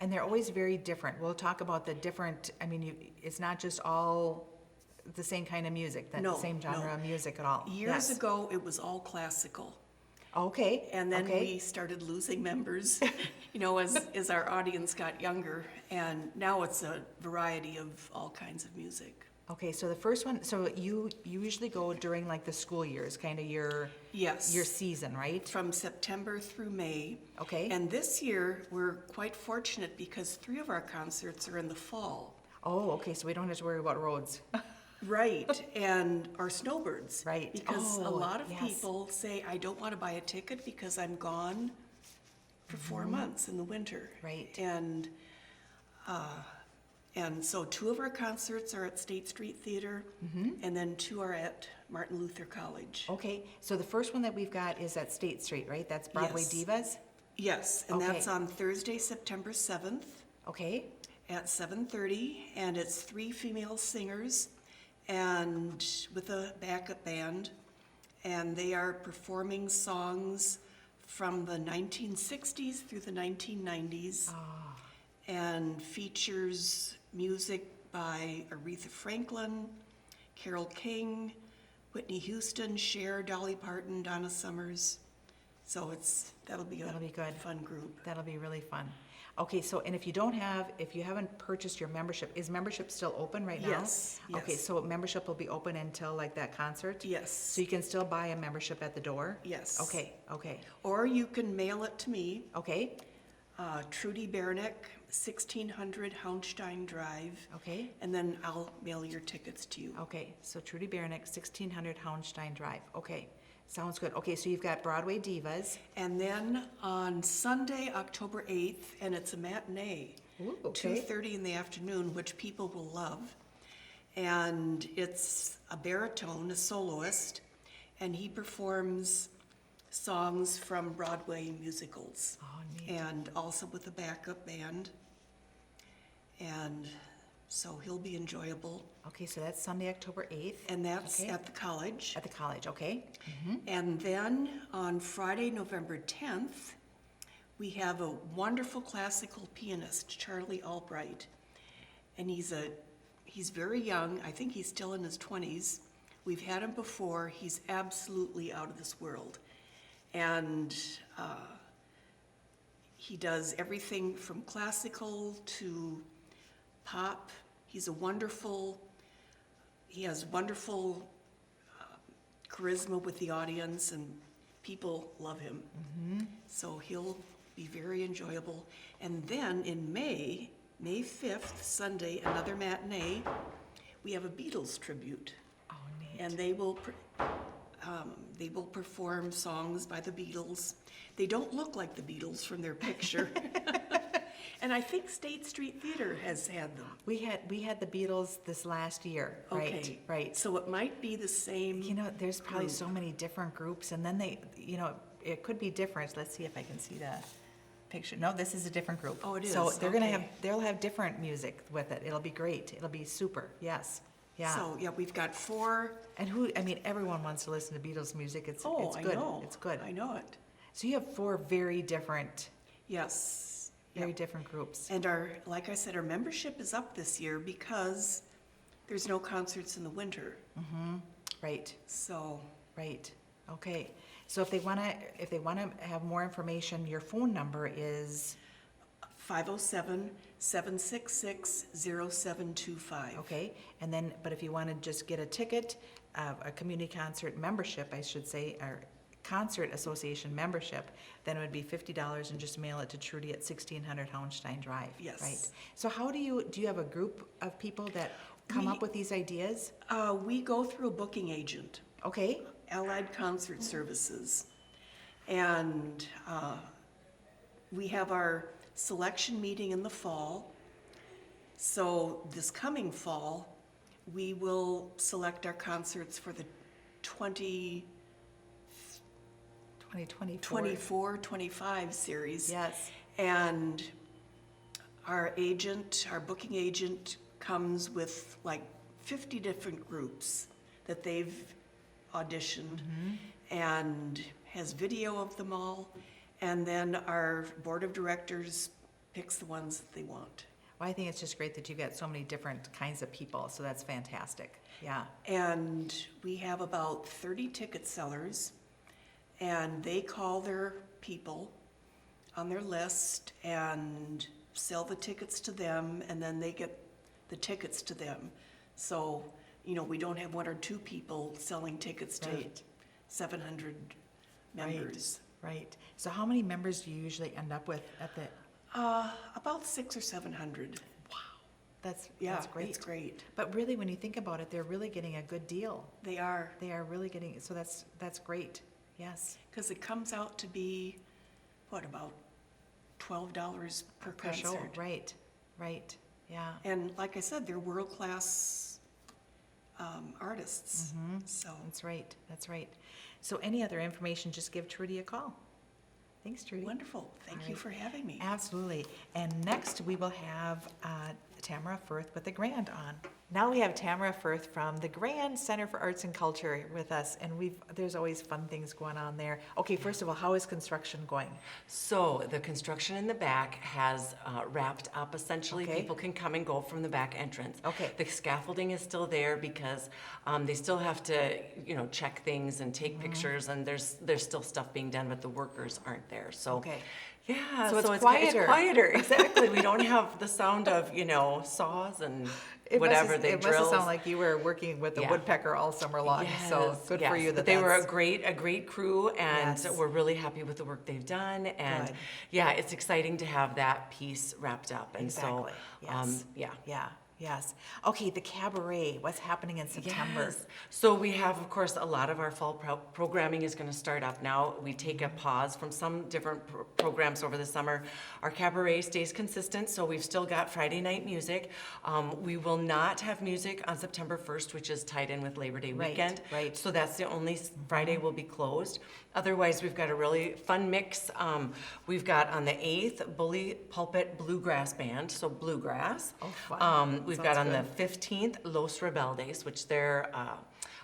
And they're always very different. We'll talk about the different, I mean, it's not just all the same kind of music, the No, same genre no. of music at all. years Yes. ago, it was all classical. Okay. And then okay. we started losing members, you know, as our audience got younger. And now it's a variety of all kinds of music. Okay, so the first one, so you usually go during like the school years, kind of your Yes. season, right? From September through May. Okay. And this year, we're quite fortunate because 3 of our concerts are in the fall. Oh, okay, so we don't have to worry about roads. Right, and our snowbirds. Right. Because a Oh, lot of yes. people say, I don't want to buy a ticket because I'm gone for 4 months in the winter. Mm-hmm. Right. And so 2 of our concerts are at State Street Theater, and then 2 are at Martin Luther College. Okay, so the first one that we've got is at State Street, right? That's Broadway Yes. Divas? Yes, and Okay. that's on Thursday, September 7th. Okay, At 7:30, and it's 3 female singers and with a backup band, and they are performing songs from the 1960s through the 1990s, and features music by Aretha Franklin, Carole King, Whitney Houston, Cher, Dolly Parton, Donna Summers. So that'll be That'll be a good. fun group. that'll be really fun. Okay, so, and if you haven't purchased your membership, is membership still open right now? Yes, Okay, yes. so membership will be open until like that concert? Yes. So you can still buy a membership at the door? Yes. Okay, okay, Or you can mail it to me. okay, Trudy Bernick, 1600 Houndstein Drive, okay, and then I'll mail your tickets to you. okay. So Trudy Bernick, 1600 Houndstein Drive. Okay, sounds good. Okay, so you've got Broadway Divas. And then on Sunday, October 8th, and it's a matinee, Ooh, okay. 2:30 in the afternoon, which people will love. And it's a baritone, a soloist, and he performs songs from Broadway musicals. Oh, neat. And also with a backup band. And so he'll be enjoyable. Okay, so that's Sunday, October 8th. And that's Okay. at the college. At the college, okay? And then on Friday, November 10th, we have a wonderful classical pianist, Charlie Albright. And he's very young. I think he's still in his 20s. We've had him before. He's absolutely out of this world. And he does everything from classical to pop. He has wonderful charisma with the audience, and people love him. So he'll be very enjoyable. And then in May 5th, Sunday, another matinee, we have a Beatles tribute. Oh, neat. And they will perform songs by the Beatles. They don't look like the Beatles from their picture. And I think State Street Theater has had them. We had the Beatles this last year, right? Okay. Right. So it might be the same. You know, there's probably group. so many different groups, and then it could be different. Let's see if I can see the picture. No, this is a different group. Oh, it So is, okay. they'll have different music with it. It'll be great. It'll be super. Yes. Yeah. So, yeah, we've got 4. And everyone wants to listen to Beatles music. It's I good. know. It's good. I know it. So you have 4 very different Yes. Yep. different groups. And like I said, our membership is up this year because there's no concerts in the winter. Right. So, Right. Okay. So if they wanna have more information, your phone number is 507-766-0725. okay. And then, but if you want to just get a ticket, a community concert membership, I should say, or concert association membership, then it would be $50 and just mail it to Trudy at 1600 Houndstein Drive. Yes. Right. So do you have a group of people that come up with these ideas? We go through a booking agent. Okay. Allied Concert Services. And we have our selection meeting in the fall. So this coming fall, we will select our concerts for the 2024. 24-25 series. Yes. And our booking agent comes with like 50 different groups that they've auditioned and has video of them all. And then our board of directors picks the ones that they want. Well, I think it's just great that you get so many different kinds of people, so that's fantastic. Yeah. And we have about 30 ticket sellers, and they call their people on their list and sell the tickets to them, and then they get the tickets to them. So, we don't have one or two people selling tickets to Right. 700 members. Right. So how many members do you usually end up with at the, About 600 or 700. that's Yeah, great. it's great. But really, when you think about it, they're really getting a good deal. They are, They are really getting, so that's great. Yes. because it comes out to be, about $12 per Per show. concert. Right. Right. Yeah. And like I said, they're world-class artists, so. That's right. That's right. So any other information, just give Trudy a call. Thanks, Trudy. Wonderful, thank you right. for having me. Absolutely. And next, we will have Tamara Firth with the Grand on. Now we have Tamara Firth from the Grand Center for Arts and Culture with us, and there's always fun things going on there. Okay, first of all, how is construction going? So the construction in the back has wrapped up essentially. Okay. People can come and go from the back entrance. Okay. The scaffolding is still there because they still have to, check things and take pictures, and there's still stuff being done, but the workers aren't there. So. Okay. Yeah, So it's it's quieter. quieter. Exactly. We don't have the sound of, saws and whatever they It drill. must sound like you were working with the Yeah. woodpecker all summer long, so Yes, good yes. for you But that they were that's- a great crew, and Yes. we're really happy with the work they've done. And Good. yeah, it's exciting to have that piece wrapped up. And Exactly. Yes. yeah. Yeah, yes. Okay, the cabaret, what's happening in September? Yes. So we have, of course, a lot of our fall programming is going to start up now. We take a pause from some different programs over the summer. Our cabaret stays consistent, so we've still got Friday night music. We will not have music on September 1st, which is tied in with Labor Day Right, weekend. right. So that's the only Friday will be closed. Otherwise, we've got a really fun mix. We've got on the 8th, Bully Pulpit Bluegrass Band, so bluegrass. Oh, fun. We've Sounds got on good. the 15th, Los Rebeldes, which they're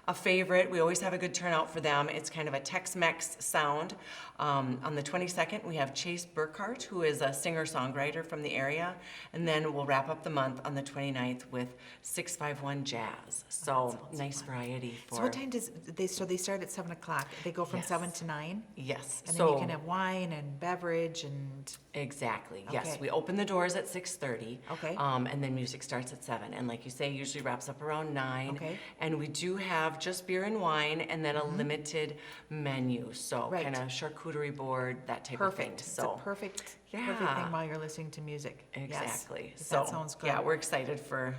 a favorite. We always have a good turnout for them. It's kind of a Tex-Mex sound. On the 22nd, we have Chase Burkhart, who is a singer-songwriter from the area. And then we'll wrap up the month on the 29th with 651 Jazz. So nice variety for... So what time they start at 7 o'clock, they go from Yes. 7 to 9? Yes. And then you can have wine and beverage and, Exactly, yes. Okay. We open the doors at 6:30. Okay. And then music starts at 7. And like you say, usually wraps up around 9. Okay. And we do have just beer and wine and then a limited menu. So Right. kind of charcuterie board, that type of thing. perfect. It's So a perfect Yeah. thing while you're listening to music. Yes. exactly. That sounds good. Yeah, we're excited for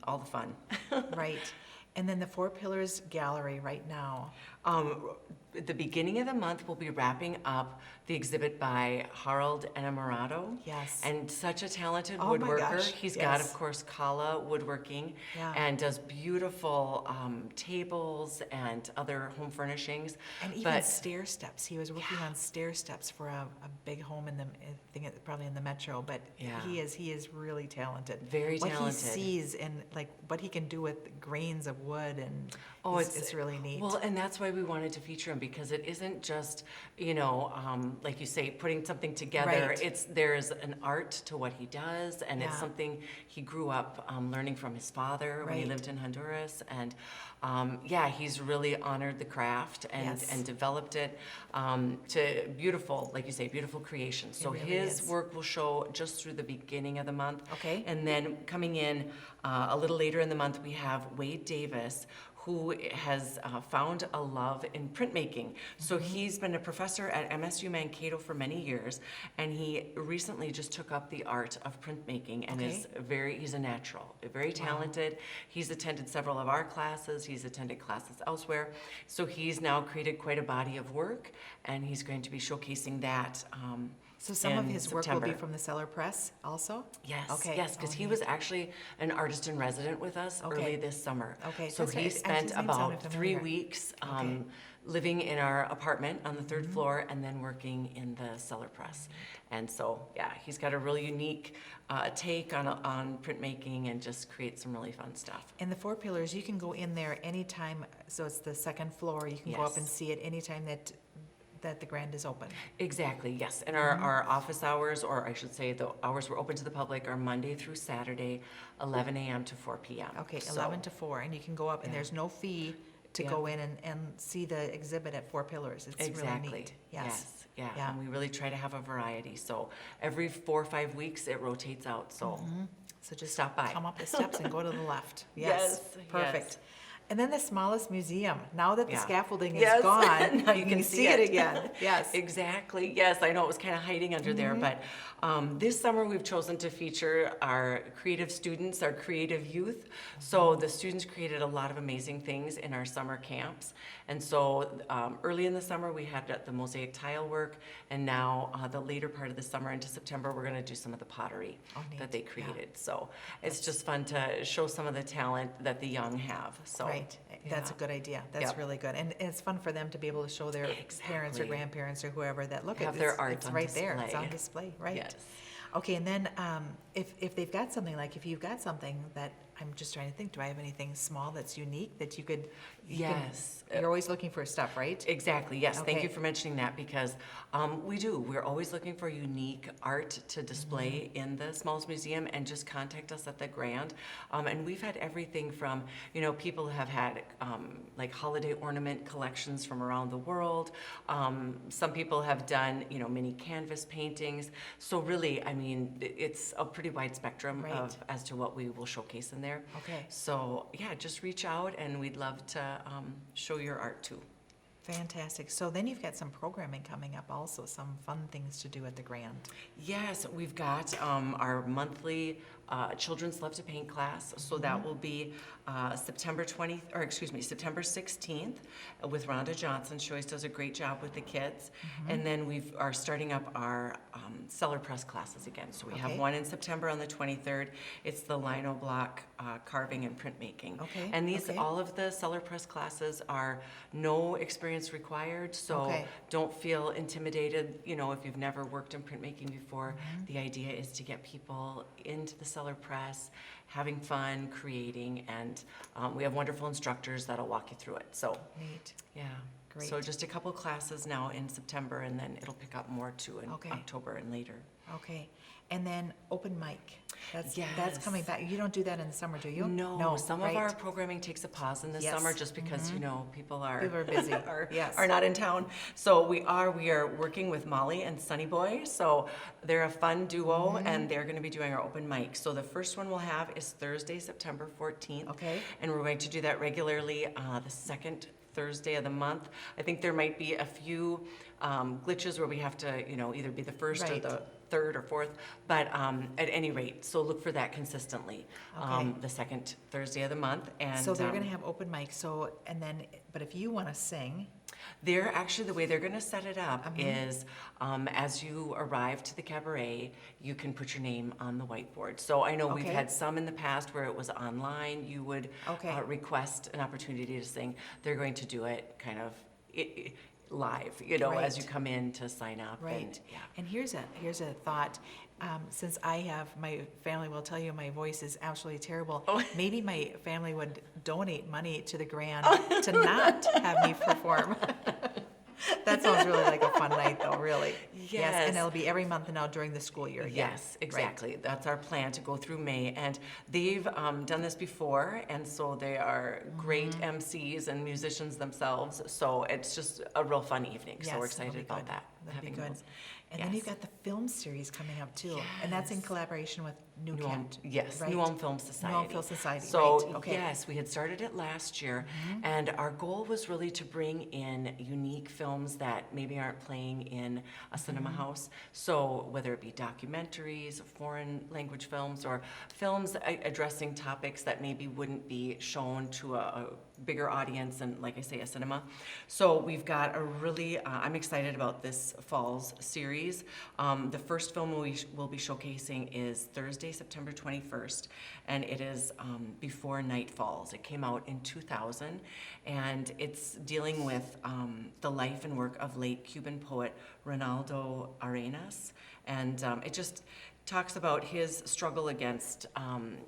all the fun. Right. And then the Four Pillars Gallery right now. At the beginning of the month, we'll be wrapping up the exhibit by Harold Enamorado. Yes. And such a talented Oh my woodworker. gosh, He's got, yes. of course, Kala Woodworking Yeah. and does beautiful tables and other home furnishings. And even But- stair steps. He was working on stair steps for a big home in the, I think it's probably in the metro, but Yeah. he is really talented. Very What talented. he sees and like what he can do with grains of wood and Oh, it's really neat. Well, and that's why we wanted to feature him, because it isn't just, like you say, putting something together. Right. There's an art to what he does, and it's Yeah. something he grew up learning from his father when he Right. lived in Honduras. And he's really honored the craft and, Yes. and developed it to beautiful, like you say, beautiful creations. So really his is. work will show just through the beginning of the month. Okay. And then coming in a little later in the month, we have Wade Davis, who has found a love in printmaking. So Mm-hmm. he's been a professor at MSU Mankato for many years, and he recently just took up the art of printmaking and he's a natural, very talented. He's attended several of our classes, he's attended classes elsewhere. So he's now created quite a body of work, and he's going to be showcasing that So some of in his work will be September. from the Cellar Press also? Yes, Okay. yes, because Oh, he neat. was actually an artist in resident with us Okay. early this summer. Okay, So that's he right. spent His name sounded about familiar. 3 weeks Okay. Mm-hmm. living in our apartment on the third floor and then working in the Cellar Press. And so, yeah, he's got a really unique take on printmaking and just creates some really fun stuff. And the Four Pillars, you can go in there anytime, so it's the second floor, you can go up and Yes. see it anytime that the Grand is open. Exactly, yes. And Mm-hmm. our office hours, or I should say the hours we're open to the public, are Monday through Saturday, 11 a.m. to 4 p.m. Okay, So- 11 to 4, and you can go up, and Yeah. there's no fee to Yeah. go in and see the exhibit at Four Pillars. It's really Exactly. neat. Yes. Yeah. Yeah. And we really try to have a variety. So every 4 or 5 weeks, it rotates out. So So just Stop by. come up the steps and go to the left. Yes, Perfect. yes. And then the smallest museum. Now that the Yeah. scaffolding is Yes. gone, Now you can see it again. Yes. Exactly. Yes, I know it was kind of hiding under there, but this summer we've chosen to feature our creative students, our creative youth. So the students created a lot of amazing things in our summer camps. And so early in the summer we had the mosaic tile work, and now the later part of the summer into September we're going to do some of the pottery neat. that they Yeah. created. So it's just fun to show some of the talent that the young have. So Right, that's a yeah. good idea. That's Yep. really good. And it's fun for them to be able to show their parents or Exactly. grandparents or whoever that, look, Have it's, their art it's on right there. It's on display. display, right? Yes. Okay, and then if they've got something, like if you've got something that, I'm just trying to think, do I have anything small that's unique that you could? Yes. You're always looking for stuff, right? Exactly, yes. Thank you Okay. for mentioning that because we do. We're always looking for unique art to display in the Smalls Museum, and just contact us at the Grand. And we've had everything from, people have had like holiday ornament collections from around the world. Some people have done, mini canvas paintings. So really, I mean, it's a pretty wide spectrum Right. as to what we will showcase in there. Okay. So yeah, just reach out and we'd love to show your art too. Fantastic. So then you've got some programming coming up also, some fun things to do at the Grand. Yes, we've got our monthly Children's Love to Paint class. So that will be September 16th with Rhonda Johnson. She always does a great job with the kids. And then we are starting up our Cellar Press classes again. So we have Okay. one in September on the 23rd. It's the lino block carving and printmaking. Okay, And these, okay. all of the Cellar Press classes are no experience required. So Okay. don't feel intimidated, if you've never worked in printmaking before. The idea is to get people into the Cellar Press, having fun, creating, and we have wonderful instructors that'll walk you through it. So, Neat. yeah. Great. So just a couple classes now in September, and then it'll pick up more too in Okay. October and later. Okay. And then open mic. That's Yes. coming back. You don't do that in the summer, do you? No, some of right. our programming takes a pause in the Yes. summer just because, people are People are busy. Yes. are not in town. So we are working with Molly and Sunny Boy. So they're a fun duo Mm-hmm. and they're going to be doing our open mic. So the first one we'll have is Thursday, September 14th. Okay. And we're going to do that regularly the second Thursday of the month. I think there might be a few glitches where we have to, either be the first or Right. the third or fourth, but at any rate, so look for that consistently, Okay. the second Thursday of the month. And So they're gonna have open mic, but if you wanna sing, they're actually, the way they're gonna set it up Uh-huh. is, as you arrive to the cabaret, you can put your name on the whiteboard. So I know we've Okay. had some in the past where it was online, you would Okay. request an opportunity to sing. They're going to do it kind of live, as Right. you come in to sign up. right? And, yeah. And here's a thought, since my family will tell you my voice is absolutely terrible, Oh. maybe my family would donate money to the Grand to not have me perform. That sounds really like a fun night though, really. Yes. And it'll be every month now during the school year again. Yes, exactly. That's our plan, to go through May. And they've done this before, and so they are great Mm-hmm. MCs and musicians themselves. So it's just a real fun evening. So we're Yes, that'll excited be about good. that. That'd be having good. those. And then you've Yes. got the film series coming up too, and that's in Yes. collaboration with New New Ulm, Kent, yes, right? New Ulm Film Society. Film Society, So, right, okay. yes, we had started it last year, and our goal was really to bring in unique films that maybe aren't playing in a cinema house. So whether it be documentaries, foreign language films, or films addressing topics that maybe wouldn't be shown to a bigger audience and, like I say, a cinema. So we've got a really, I'm excited about this fall's series. The first film we'll be showcasing is Thursday, September 21st, and it is Before Night Falls. It came out in 2000, and it's dealing with the life and work of late Cuban poet Ronaldo Arenas, and it just talks about his struggle against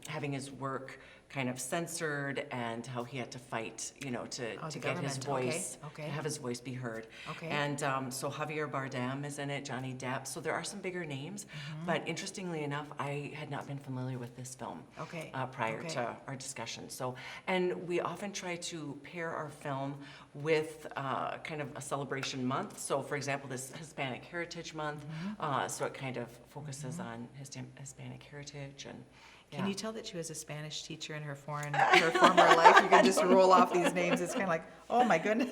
having his work kind of censored and how he had to fight, to the get his government. Okay, voice, okay. to have his voice be heard. Okay. And so Javier Bardem is in it, Johnny Depp. So there are some bigger names, but interestingly enough, I had not been familiar with this film Okay, prior okay. to our discussion. So, and we often try to pair our film with kind of a celebration month. So, for example, this Hispanic Heritage Month, so it kind of focuses on Hispanic heritage and. Can yeah. you tell that she was a Spanish teacher in her former life? You can just roll off these names. It's kind of like, oh my goodness.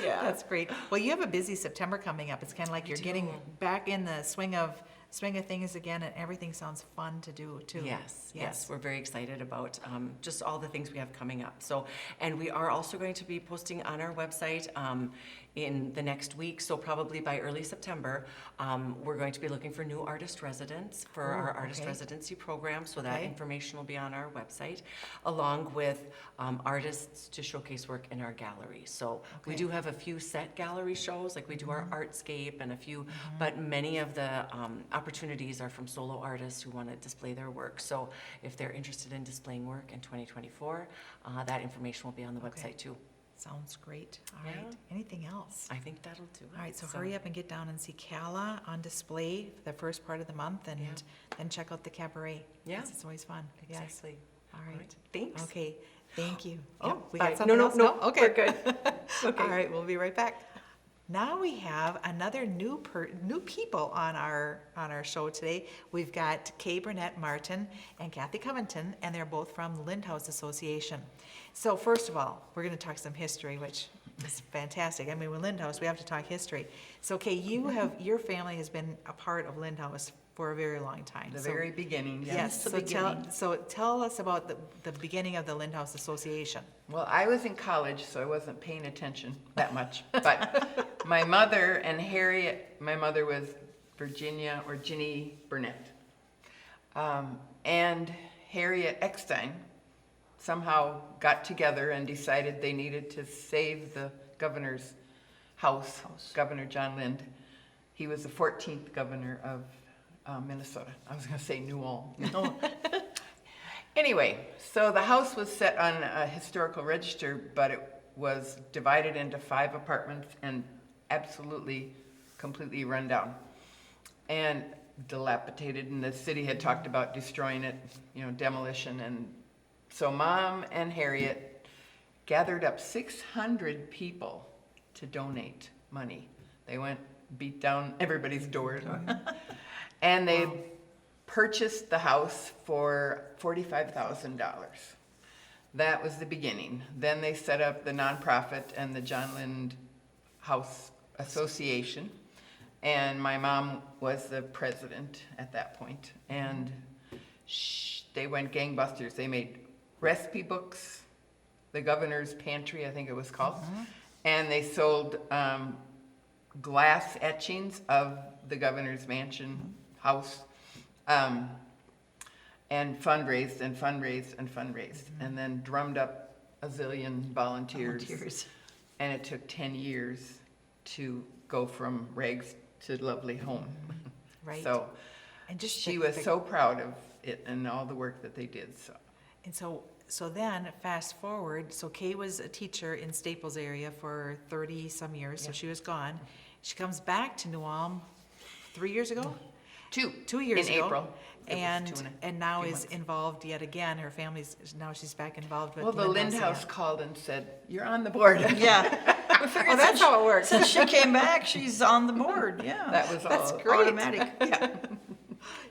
Yeah. That's great. Well, you have a busy September coming up. It's kind of like you're getting back in the swing of things again, and everything sounds fun to do too. Yes, we're very excited about just all the things we have coming up. So, and we are also going to be posting on our website in the next week. So probably by early September, we're going to be looking for new artist residents for our artist okay. residency program. So that Okay. information will be on our website, along with artists to showcase work in our gallery. So we Okay. do have a few set gallery shows, like we do our Artscape and a few, but many of the opportunities are from solo artists who want to display their work. So if they're interested in displaying work in 2024, that information will be on the Okay. website too. Sounds great. All right. Yeah. Anything else? I think that'll do it. All right, so hurry up and get down and see Cala on display for the first part of the month, and Yeah. then check out the cabaret. Yeah. Yes, it's always fun. Yes. Exactly. All All right. right. Thanks. Okay, thank you. Oh, Yep, we no, got something no, else? no, Okay. we're good. All right, we'll be right back. Now we have another new people on our show today. We've got Kay Burnett Martin and Kathy Covington, and they're both from the Lindhouse Association. So first of all, we're going to talk some history, which is fantastic. I mean, with Lindhouse, we have to talk history. So Kay, your family has been a part of Lindhouse for a very long time. The So- very beginning, Yes, the so beginning. tell us about the beginning of the Lindhouse Association. Well, I was in college, so I wasn't paying attention that much. But my mother and Harriet, my mother was Virginia or Ginny Burnett. And Harriet Eckstein somehow got together and decided they needed to save the governor's house, Governor John Lind. He was the 14th governor of Minnesota. I was going to say New Ulm. Anyway, so the house was set on a historical register, but it was divided into 5 apartments and absolutely, completely run down and dilapidated. And the city had talked about destroying it, demolition. And so Mom and Harriet gathered up 600 people to donate money. They went, beat down everybody's doors. And they purchased the house for $45,000. That was the beginning. Then they set up the nonprofit and the John Lind House Association. And my mom was the president at that point. And they went gangbusters. They made recipe books, the governor's pantry, I think it was called. And they sold glass etchings of the governor's mansion house, and fundraised and fundraised and fundraised, and then drummed up a zillion volunteers. And it took 10 years to go from rags to lovely home. Right. So And just she the- was so proud of it and all the work that they did. So And so then, fast forward, so Kay was a teacher in Staples area for 30-some years, so she was gone. She comes back to New Ulm 3 years ago? 2 years in ago. April. It was And now few is months. involved yet again. Her family's, now she's back involved with Well, the Lindhouse Lindhouse again. called and said, "You're on the board." Yeah. We figured Oh, that's how it works. Since she came back, she's on the board, yeah. That was That's all great. Automatic, yeah.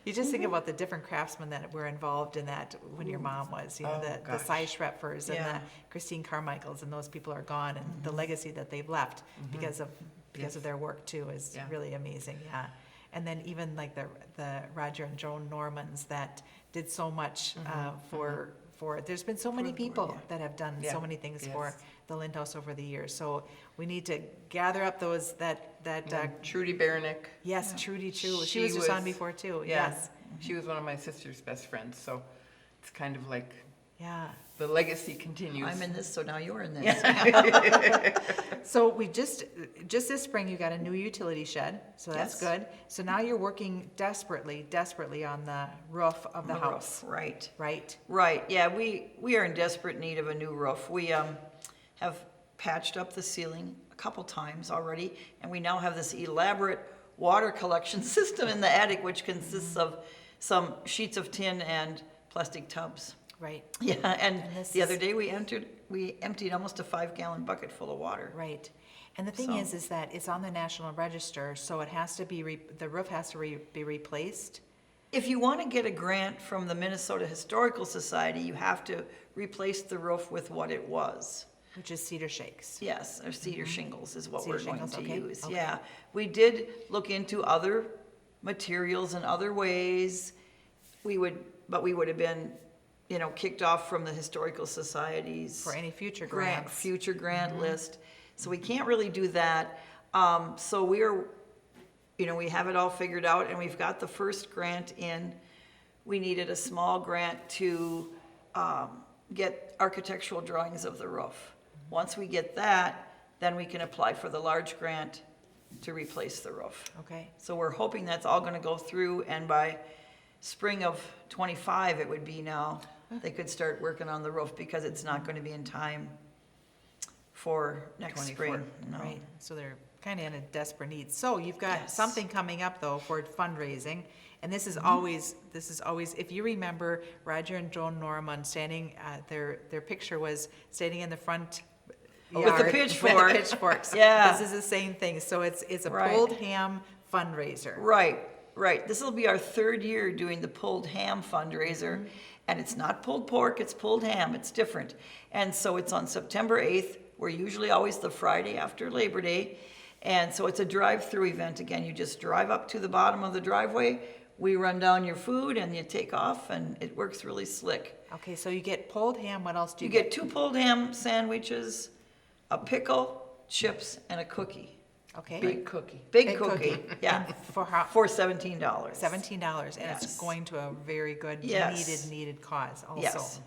You just think about the different craftsmen that were involved in that when your mom was, you know, Oh, the gosh. Cy Schrepfers and Yeah. the Christine Carmichaels, and those people are gone, and the legacy that they've left because of Yes. their work too is Yeah. really amazing, yeah. And then even like the Roger and Joan Normans that did so much for there's been so many people that have done Yeah. so many things for Yes. the Lindhouse over the years. So we need to gather up those Trudy Baronick. yes, Trudy True. She She was just on was- before too. Yeah. Yes. She was one of my sister's best friends, so it's kind of like Yeah. the legacy continues. I'm in this, so now you're in this. So we just this spring you got a new utility shed, so that's Yes. good. So now you're working desperately on the roof of the house, Right, right? right, yeah, we are in desperate need of a new roof. We have patched up the ceiling a couple times already, and we now have this elaborate water collection system in the attic, which consists of some sheets of tin and plastic tubs. Right, Yeah, and And this the other is- day we emptied almost a 5-gallon bucket full of water. right. And the thing So- is that it's on the National Register, so it has to be the roof has to be replaced. If you want to get a grant from the Minnesota Historical Society, you have to replace the roof with what it was. Which is cedar shakes. Yes, or cedar shingles is what Cedar we're going shingles, to okay, use, okay. yeah. We did look into other materials and other ways. But we would have been, you know, kicked off from the Historical Society's For any future grant, grants. future grant list. So we can't really do that. So we have it all figured out, and we've got the first grant in. We needed a small grant to get architectural drawings of the roof. Once we get that, then we can apply for the large grant to replace the roof. Okay, So we're hoping that's all gonna go through, and by spring of '25, it would be now, they could start working on the roof, because it's not gonna be in time for next 24, spring. No. right. So they're kind of in a desperate need. So you've got Yes. something coming up though for fundraising. And this is Mm-hmm. always, if you remember Roger and Joan Norman standing, their picture was standing in the front With the yard pitchfork. With pitchforks. Yeah. This is the same thing. So it's a Right. pulled ham fundraiser. Right. This will be our third year doing the pulled ham fundraiser. And it's not pulled pork, it's pulled ham, it's different. And so it's on September 8th. We're usually always the Friday after Labor Day. And so it's a drive-through event. Again, you just drive up to the bottom of the driveway, we run down your food, and you take off, and it works really slick. Okay, so you get pulled ham. What else do You you get 2 pulled ham sandwiches, a pickle, chips, and a cookie. Okay. Big cookie. Big cookie, yeah, And for how? for $17. $17, and it's Yes. going to a very good, Yes. needed cause also. Yes.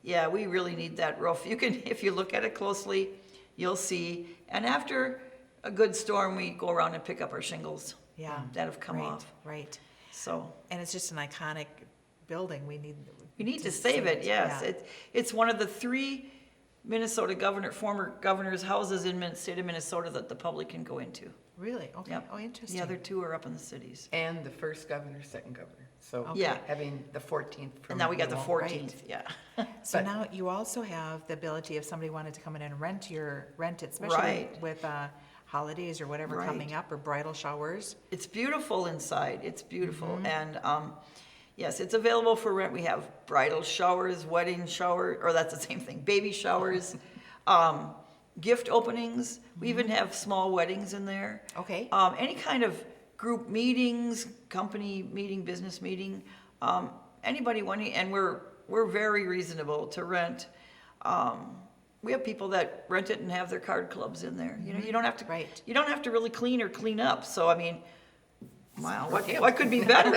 Yeah, we really need that roof. You can, if you look at it closely, you'll see. And after a good storm, we go around and pick up our shingles Yeah. that have come right, off. Right. So And it's just an iconic building. We need to save it, yes. Yeah. It's one of the 3 former governor's houses in the state of Minnesota that the public can go into. Really? Okay. Yep. Oh, interesting. The other 2 are up in the cities. And the first governor, second governor. So Okay. Yeah. having the 14th from. And now we got the Newell. 14th, yeah. So But- now you also have the ability, if somebody wanted to come in and rent it, especially Right. with holidays or whatever Right. coming up, or bridal showers. It's beautiful inside. It's beautiful. Mm-hmm. And yes, it's available for rent. We have bridal showers, wedding shower, or that's the same thing, baby showers, gift openings. We even have small weddings in there. Okay. Any kind of group meetings, company meeting, business meeting, anybody wanting, and we're very reasonable to rent. We have people that rent it and have their card clubs in there. You know, you don't have to. Right. You don't have to really clean or clean up. So I mean, wow, what could be better?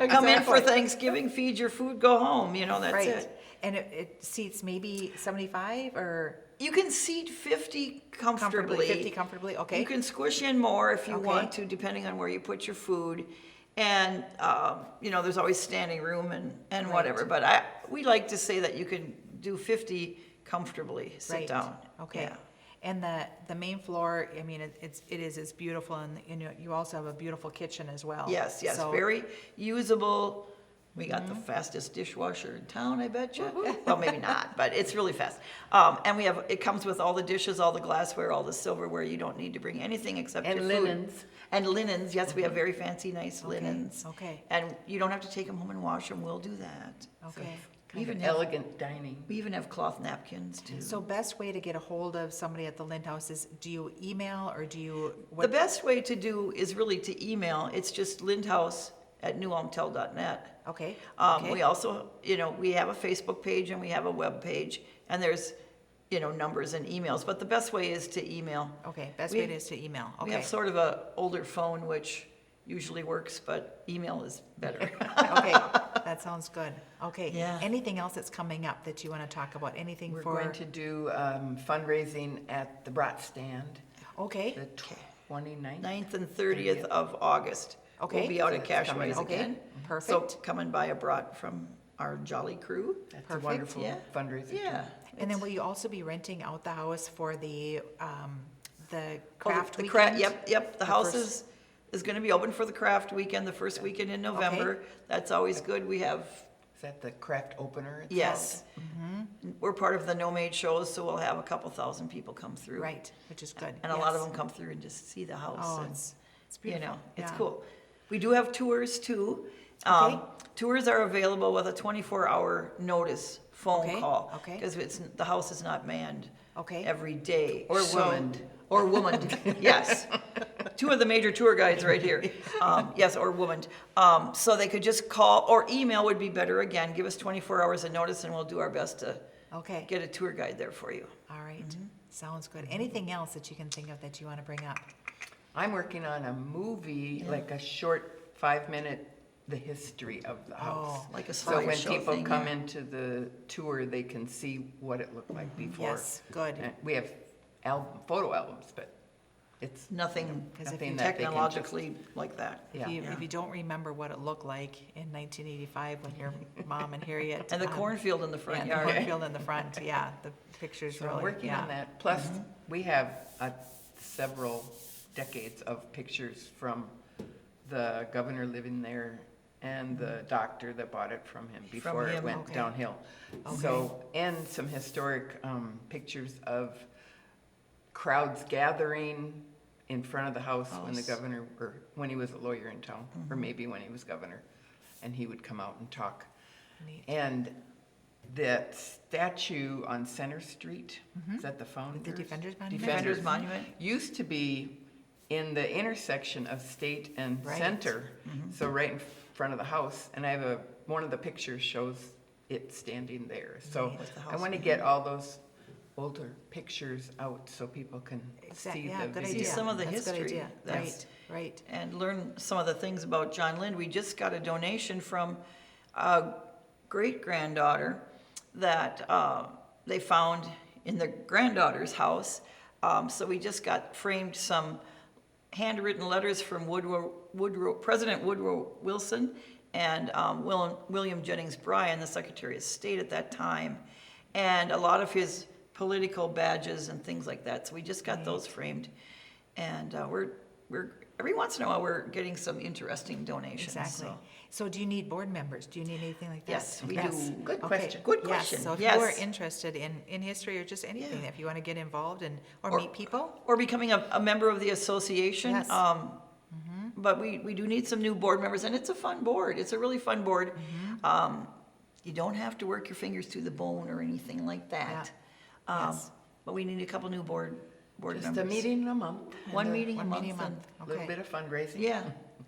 Come in for Thanksgiving, feed your food, go home. You know, that's Right. it. And it seats maybe 75 or You can seat 50 comfortably. 50 comfortably, okay. You can squish in more if you Okay. want to, depending on where you put your food. And, there's always standing room and whatever. But we like to say that you can do 50 comfortably, sit Right. down. Okay. Yeah. And the main floor, I mean, it's beautiful, and you also have a beautiful kitchen as well. Yes, So- very usable, We got the fastest dishwasher in town, I bet you. Well, maybe not, but it's really fast. And it comes with all the dishes, all the glassware, all the silverware. You don't need to bring anything except And your food. linens. And linens, yes, we have very fancy, nice linens. okay. And you don't have to take them home and wash them, we'll do that. Okay. We even Kind of have, elegant dining. we even have cloth napkins too. So best way to get a hold of somebody at the Lind House is, do you email or do you? The best way to do is really to email. It's just lindhouse@newalmtel.net. Okay. We also, we have a Facebook page and we have a web page, and there's, numbers and emails, but the best way is to email. Okay, best We- way is to email, We okay. have sort of a older phone, which usually works, but email is better. Okay, that sounds good. Okay. Yeah. Anything else that's coming up that you want to talk about? Anything We're for? going to do fundraising at the Brat Stand, Okay, the 29th. 9th and 30th of August. Okay. We'll be out So at it's Cash coming Ways up. okay, again. perfect. So come and buy a brat from our jolly crew. That's a Perfect, wonderful yeah. fundraiser. too. Yeah. And then will you also be renting out the house for the Oh, craft the weekend? Yep, the The house first- is gonna be open for the craft weekend, the first weekend in November. That's always good. We have, Is that the craft opener? it's yes. Mm-hmm. We're part of the No Made shows, so we'll have a couple thousand people come through. Right, which is good. And a lot of yes. them come through and just see the house. Oh, and, it's you beautiful. know, it's yeah. cool. We do have tours too. Okay. Tours are available with a 24-hour notice phone Okay, call. okay. Because the house is not manned Okay. every day. Or So- womaned. Or womaned, yes. Two of the major tour guides right here. Yes, or womaned. So they could just call, or email would be better again. Give us 24 hours of notice and we'll do our best to Okay, get a tour guide there for you. all right. Mm-hmm. Sounds good. Anything else that you can think of that you want to bring up? I'm working on a movie, like a short 5-minute, the history of the house. Oh, Like a So when slideshow people thing, come yeah. into the tour, they can see what it looked like before. Yes, good. And we have photo albums, but it's Nothing Because if nothing you that they can just. technologically like that. Yeah. If you don't remember what it looked like in 1985 when your mom and Harriet. And the cornfield in the front Yeah, the yard. cornfield in the front, yeah, the pictures So really, I'm working yeah. on that. Plus, we have several decades of pictures from the governor living there and the doctor that bought it from him before it him, went okay. downhill. So, and some historic pictures of crowds gathering in front of the house when the governor, or when he was a lawyer in town, or maybe when he was governor, and he would come out and talk. Neat. And that statue on Center Street, is that the Founders? The Defenders Monument? Defenders Monument. Used to be in the intersection of State and Right. Center, so right in front of the house. And I have one of the pictures shows it standing there. So With the I house want to get all those older pictures out so people can Exactly, see yeah, the good video. idea. some of the That's a good history. idea. That's- Right, And learn some of the things about John Lind. We just got a donation from a great-granddaughter that they found in their granddaughter's house. So we just got framed some handwritten letters from President Woodrow Wilson and William Jennings Bryan, the Secretary of State at that time, and a lot of his political badges and things like that. So we just got those framed. And we're every once in a while, we're getting some interesting donations. exactly. so- So do you need board members? Do you need anything like that? Yes, we Yes. do. Good Okay. question. Good Yes, question. so if you Yes. are interested in history or just anything, Yeah. if you want to get involved and, or Or- meet people, Or becoming a member of the association. Yes. But we do need some new board members, and it's a fun board. It's a really fun board. You don't have to work your fingers to the bone or anything like that. Yes. But we need a couple new board members. Just a meeting a month. One and meeting a one meeting a month. month, A little okay, bit of fundraising. Yeah,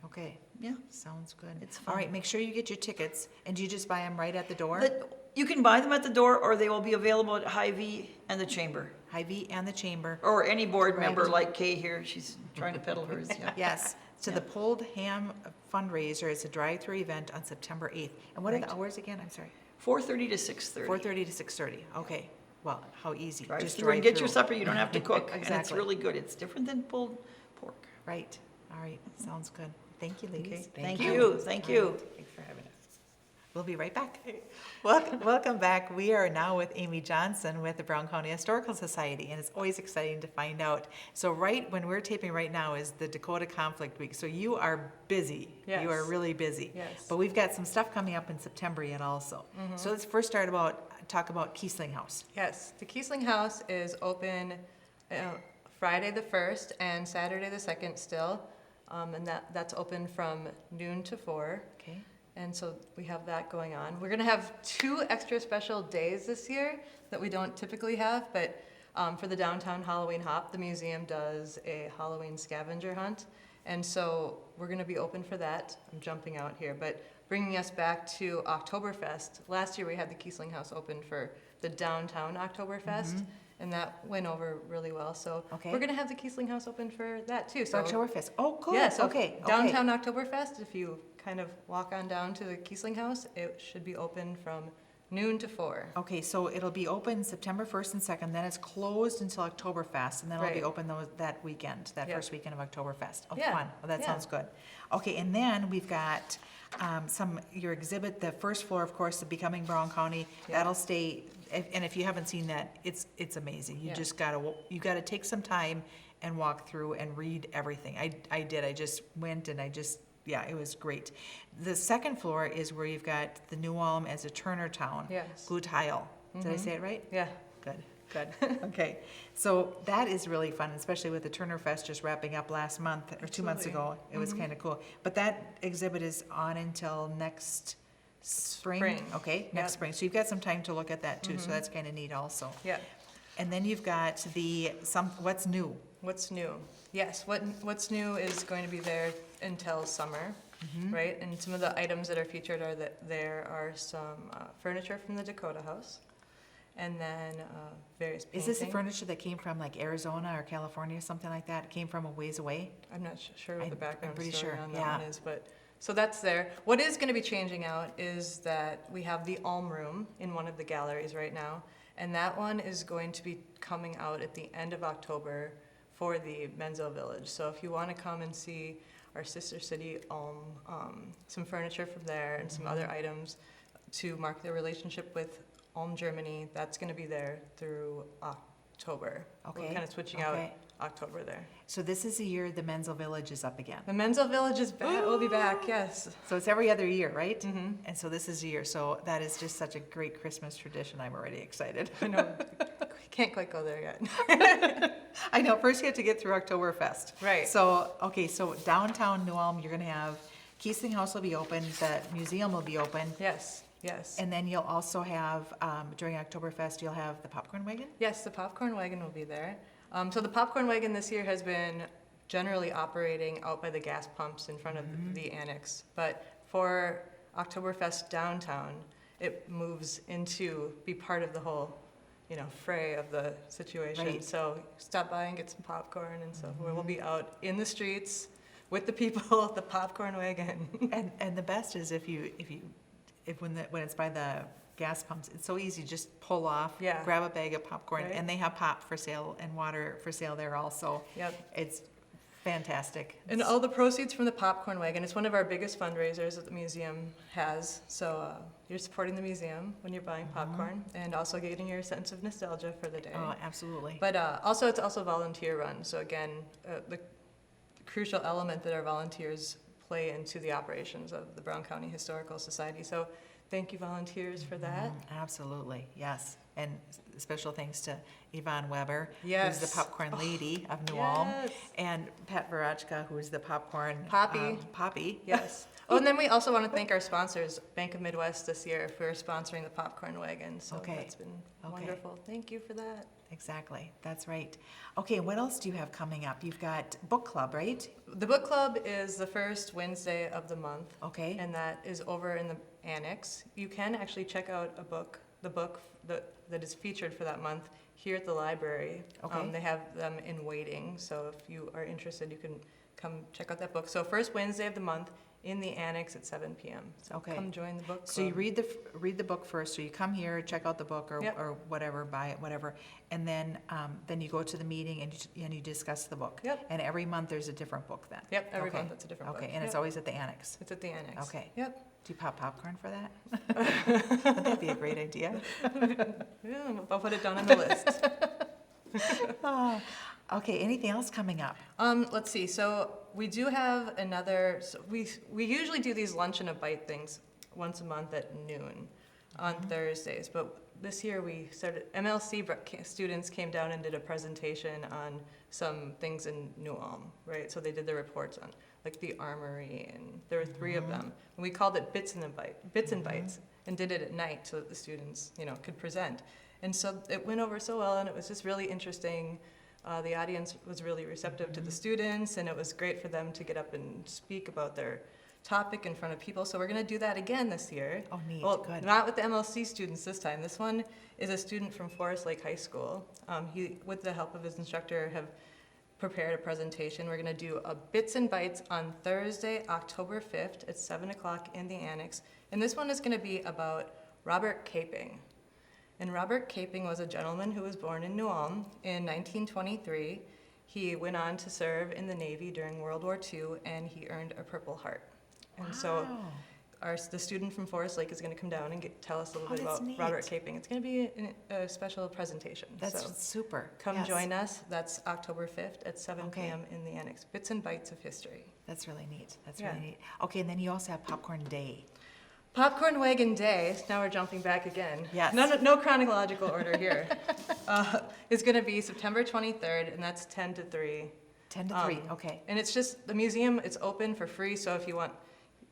okay, yeah. sounds good. It's All fun. right, make sure you get your tickets, and do you just buy them right at the door? You can buy them at the door, or they will be available at Hy-Vee and the Chamber. Hy-Vee and the Chamber, Or any board Right. member like Kay here, she's trying to peddle hers, yeah. yes. So the Pulled Ham fundraiser is a drive-through event on September 8th. And what are the Right. hours again? I'm sorry. 4:30 to 6:30. 4:30 to 6:30, okay. Well, how easy, Drive just through drive and get through. your supper, you don't have to cook, and it's Exactly. really good. It's different than pulled pork. Right, all right, sounds good. Thank you, ladies. Thank you. you, thank you. Thanks for having us. We'll be right back. Welcome back. We are now with Amy Johnson with the Brown County Historical Society, and it's always exciting to find out. So right when we're taping right now is the Dakota Conflict Week. So you are busy. Yes. You are really busy. Yes. But we've got some stuff coming up in September yet also. So let's first talk about Kiesling House. Yes, the Kiesling House is open Friday the 1st and Saturday the 2nd still. And that's open from noon to 4. Okay. And so we have that going on. We're going to have 2 extra special days this year that we don't typically have, but for the downtown Halloween Hop, the museum does a Halloween scavenger hunt. And so we're going to be open for that. I'm jumping out here, but bringing us back to Oktoberfest. Last year we had the Kiesling House open for the downtown Oktoberfest, and that went over really well. So Okay. we're going to have the Kiesling House open for that too. So Oktoberfest. Oh, cool. Yeah, so okay. downtown Oktoberfest, if you kind of walk on down to the Kiesling House, it should be open from noon to 4. Okay, so it'll be open September 1st and 2nd, then it's closed until Oktoberfest, and then it'll be Right. open that weekend, that Yep. first weekend of Oktoberfest. Oh, Yeah, fun. Well, that yeah. sounds good. Okay, and then we've got your exhibit, the first floor, of course, the Becoming Brown County. Yeah. That'll stay, and if you haven't seen that, it's amazing. You Yeah. just gotta take some time and walk through and read everything. I did, I just went and yeah, it was great. The second floor is where you've got the New Ulm as a Turner town. Yes. Blue tile. Did I say it right? Yeah. Good, good. Okay. So that is really fun, especially with the Turner Fest just wrapping up last month or 2 months Absolutely. ago. It was kind of cool. But that exhibit is on until next spring. Spring. Okay, next Yep. spring. So you've got some time to look at that too. So that's kind of neat also. Yeah. And then you've got what's new. What's new? Yes, what's new is going to be there until summer, right? And some of the items that are featured are that there are some furniture from the Dakota House, and then various Is paintings. this the furniture that came from like Arizona or California, something like that? It came from a ways away? I'm not sure what the I'm background pretty story sure, on yeah. that one is, but, so that's there. What is gonna be changing out is that we have the Ulm Room in one of the galleries right now, and that one is going to be coming out at the end of October for the Menzel Village. So if you wanna come and see our sister city, Ulm, some furniture from there and some other items to mark their relationship with Ulm, Germany, that's gonna be there through October. Okay, We're kinda switching out okay. October there. So this is the year the Menzel Village is up again. The Menzel Village is back, will be back, yes. So it's every other year, right? And so this is a year. So that is just such a great Christmas tradition. I'm already excited. I know, can't quite go there yet. I know. First, you have to get through Oktoberfest. Right. So, okay, so downtown New Ulm, you're going to have Kiesling House will be open, the museum will be open. Yes, yes. And then you'll also have, during Oktoberfest, you'll have the popcorn wagon? Yes, the popcorn wagon will be there. So the popcorn wagon this year has been generally operating out by the gas pumps in front of the annex. But for Oktoberfest downtown, it moves into be part of the whole, fray of the situation. Right. So stop by and get some popcorn, and so we'll be out in the streets with the people, the popcorn wagon. And the best is when it's by the gas pumps, it's so easy, just pull off, Yeah. grab a bag of popcorn, Right. and they have pop for sale and water for sale there also. Yep. It's fantastic. And all the proceeds from the popcorn wagon, it's one of our biggest fundraisers that the museum has. So you're supporting the museum when you're buying popcorn and also getting your sense of nostalgia for the day. Oh, absolutely. But also, it's also volunteer run. So again, the crucial element that our volunteers play into the operations of the Brown County Historical Society. So thank you, volunteers, for that. Absolutely, yes. And special thanks to Yvonne Weber, who's Yes. the popcorn lady of New Ulm, Yes. and Pat Verachka, who's the popcorn Poppy. Poppy. Yes. Oh, and then we also want to thank our sponsors, Bank of Midwest this year, for sponsoring the popcorn wagon. So Okay. that's been Okay. wonderful. Thank you for that. Exactly, that's right. Okay, what else do you have coming up? You've got book club, right? The book club is the first Wednesday of the month. Okay. And that is over in the annex. You can actually check out the book that is featured for that month here at the library. Okay. They have them in waiting, so if you are interested, you can come check out that book. So first Wednesday of the month in the annex at 7 p.m. So Okay. come join the book club. So you read the book first. So you come here, check out the book or, Yep. or whatever, buy it, whatever, and then you go to the meeting and you discuss the book. Yep. And every month there's a different book then. Yep, every Okay. month it's a different book. Okay, and it's Yep. always at the annex. It's at the annex. Okay. Yep. Do you pop popcorn for that? Would that be a great idea? Yeah, I'll put it down on the list. Oh, okay, anything else coming up? Let's see. So we do have another. So we usually do these lunch and a bite things once a month at noon on Thursdays. But this year we started. MLC students came down and did a presentation on some things in New Ulm, right? So they did their reports on like the armory, and there were 3 of them, and we called it Bits and Bites, and did it at night so that the students, could present. And so it went over so well, and it was just really interesting. The audience was really receptive to the students, and it was great for them to get up and speak about their topic in front of people. So we're going to do that again this year. Oh, neat, Well, good. not with the MLC students this time. This one is a student from Forest Lake High School. He, with the help of his instructor, have prepared a presentation. We're going to do a Bits and Bites on Thursday, October 5th at 7 o'clock in the annex. And this one is going to be about Robert Caping. And Robert Caping was a gentleman who was born in New Ulm in 1923. He went on to serve in the Navy during World War II, and he earned a Purple Heart. And so the student from Forest Lake is going to come down and tell us a little bit that's about neat. Robert Caping. It's going to be a special presentation. That's so super. come Yes. join us. That's October 5th at 7 Okay. p.m. in the annex. Bits and Bites of History. That's really neat. That's Yeah. really neat. Okay, and then you also have Popcorn Day. Popcorn Wagon Day, now we're jumping back again. Yes. No chronological order here. Is going to be September 23rd, and that's 10 to 3. 10 to 3, okay. And it's just, the museum, it's open for free, so if you want,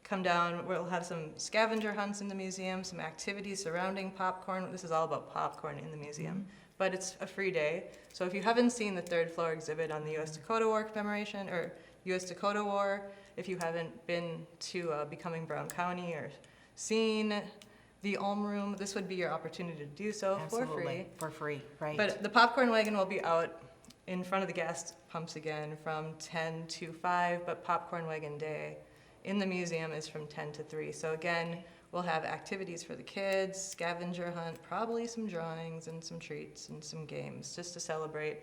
come down. We'll have some scavenger hunts in the museum, some activities surrounding popcorn. This is all about popcorn in the museum. But it's a free day. So if you haven't seen the 3rd floor exhibit on the U.S. Dakota War commemoration, or U.S. Dakota War, if you haven't been to Becoming Brown County or seen the Ulm Room, this would be your opportunity to do so for free. Absolutely, for free, right. But the popcorn wagon will be out in front of the gas pumps again from 10 to 5, but Popcorn Wagon Day in the museum is from 10 to 3. So again, we'll have activities for the kids, scavenger hunt, probably some drawings and some treats and some games just to celebrate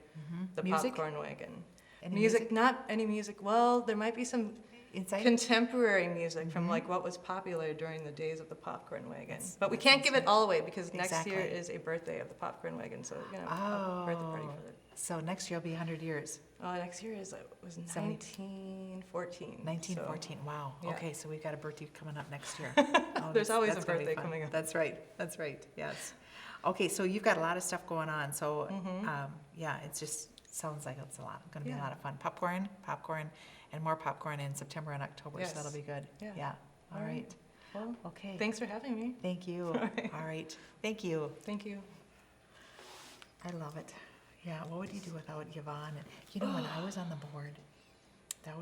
the Music? popcorn wagon. Any Music, not any music. Well, there might be some Inside? contemporary music from like what was popular during the days of the popcorn wagon. But we can't give it all away because next year Exactly. is a birthday of the popcorn wagon, so we're gonna have Oh. a birthday party for it. So next year will be 100 years. Next year was 1914. 1914, wow. yeah. Okay, so we've got a birthday coming up next year. Oh, There's always a that's gonna be birthday fun. coming up. That's right, yes. Okay, so you've got a lot of stuff going on, so, yeah, it just sounds like it's gonna be a Yeah. lot of fun. Popcorn, and more popcorn in September and October, Yes. so that'll be good. Yeah. All All right. right. Well, Okay. thanks for having me. Thank you. All right, thank you. Thank you. I love it. Yeah, what would you do without Yvonne? And, when I was on the board,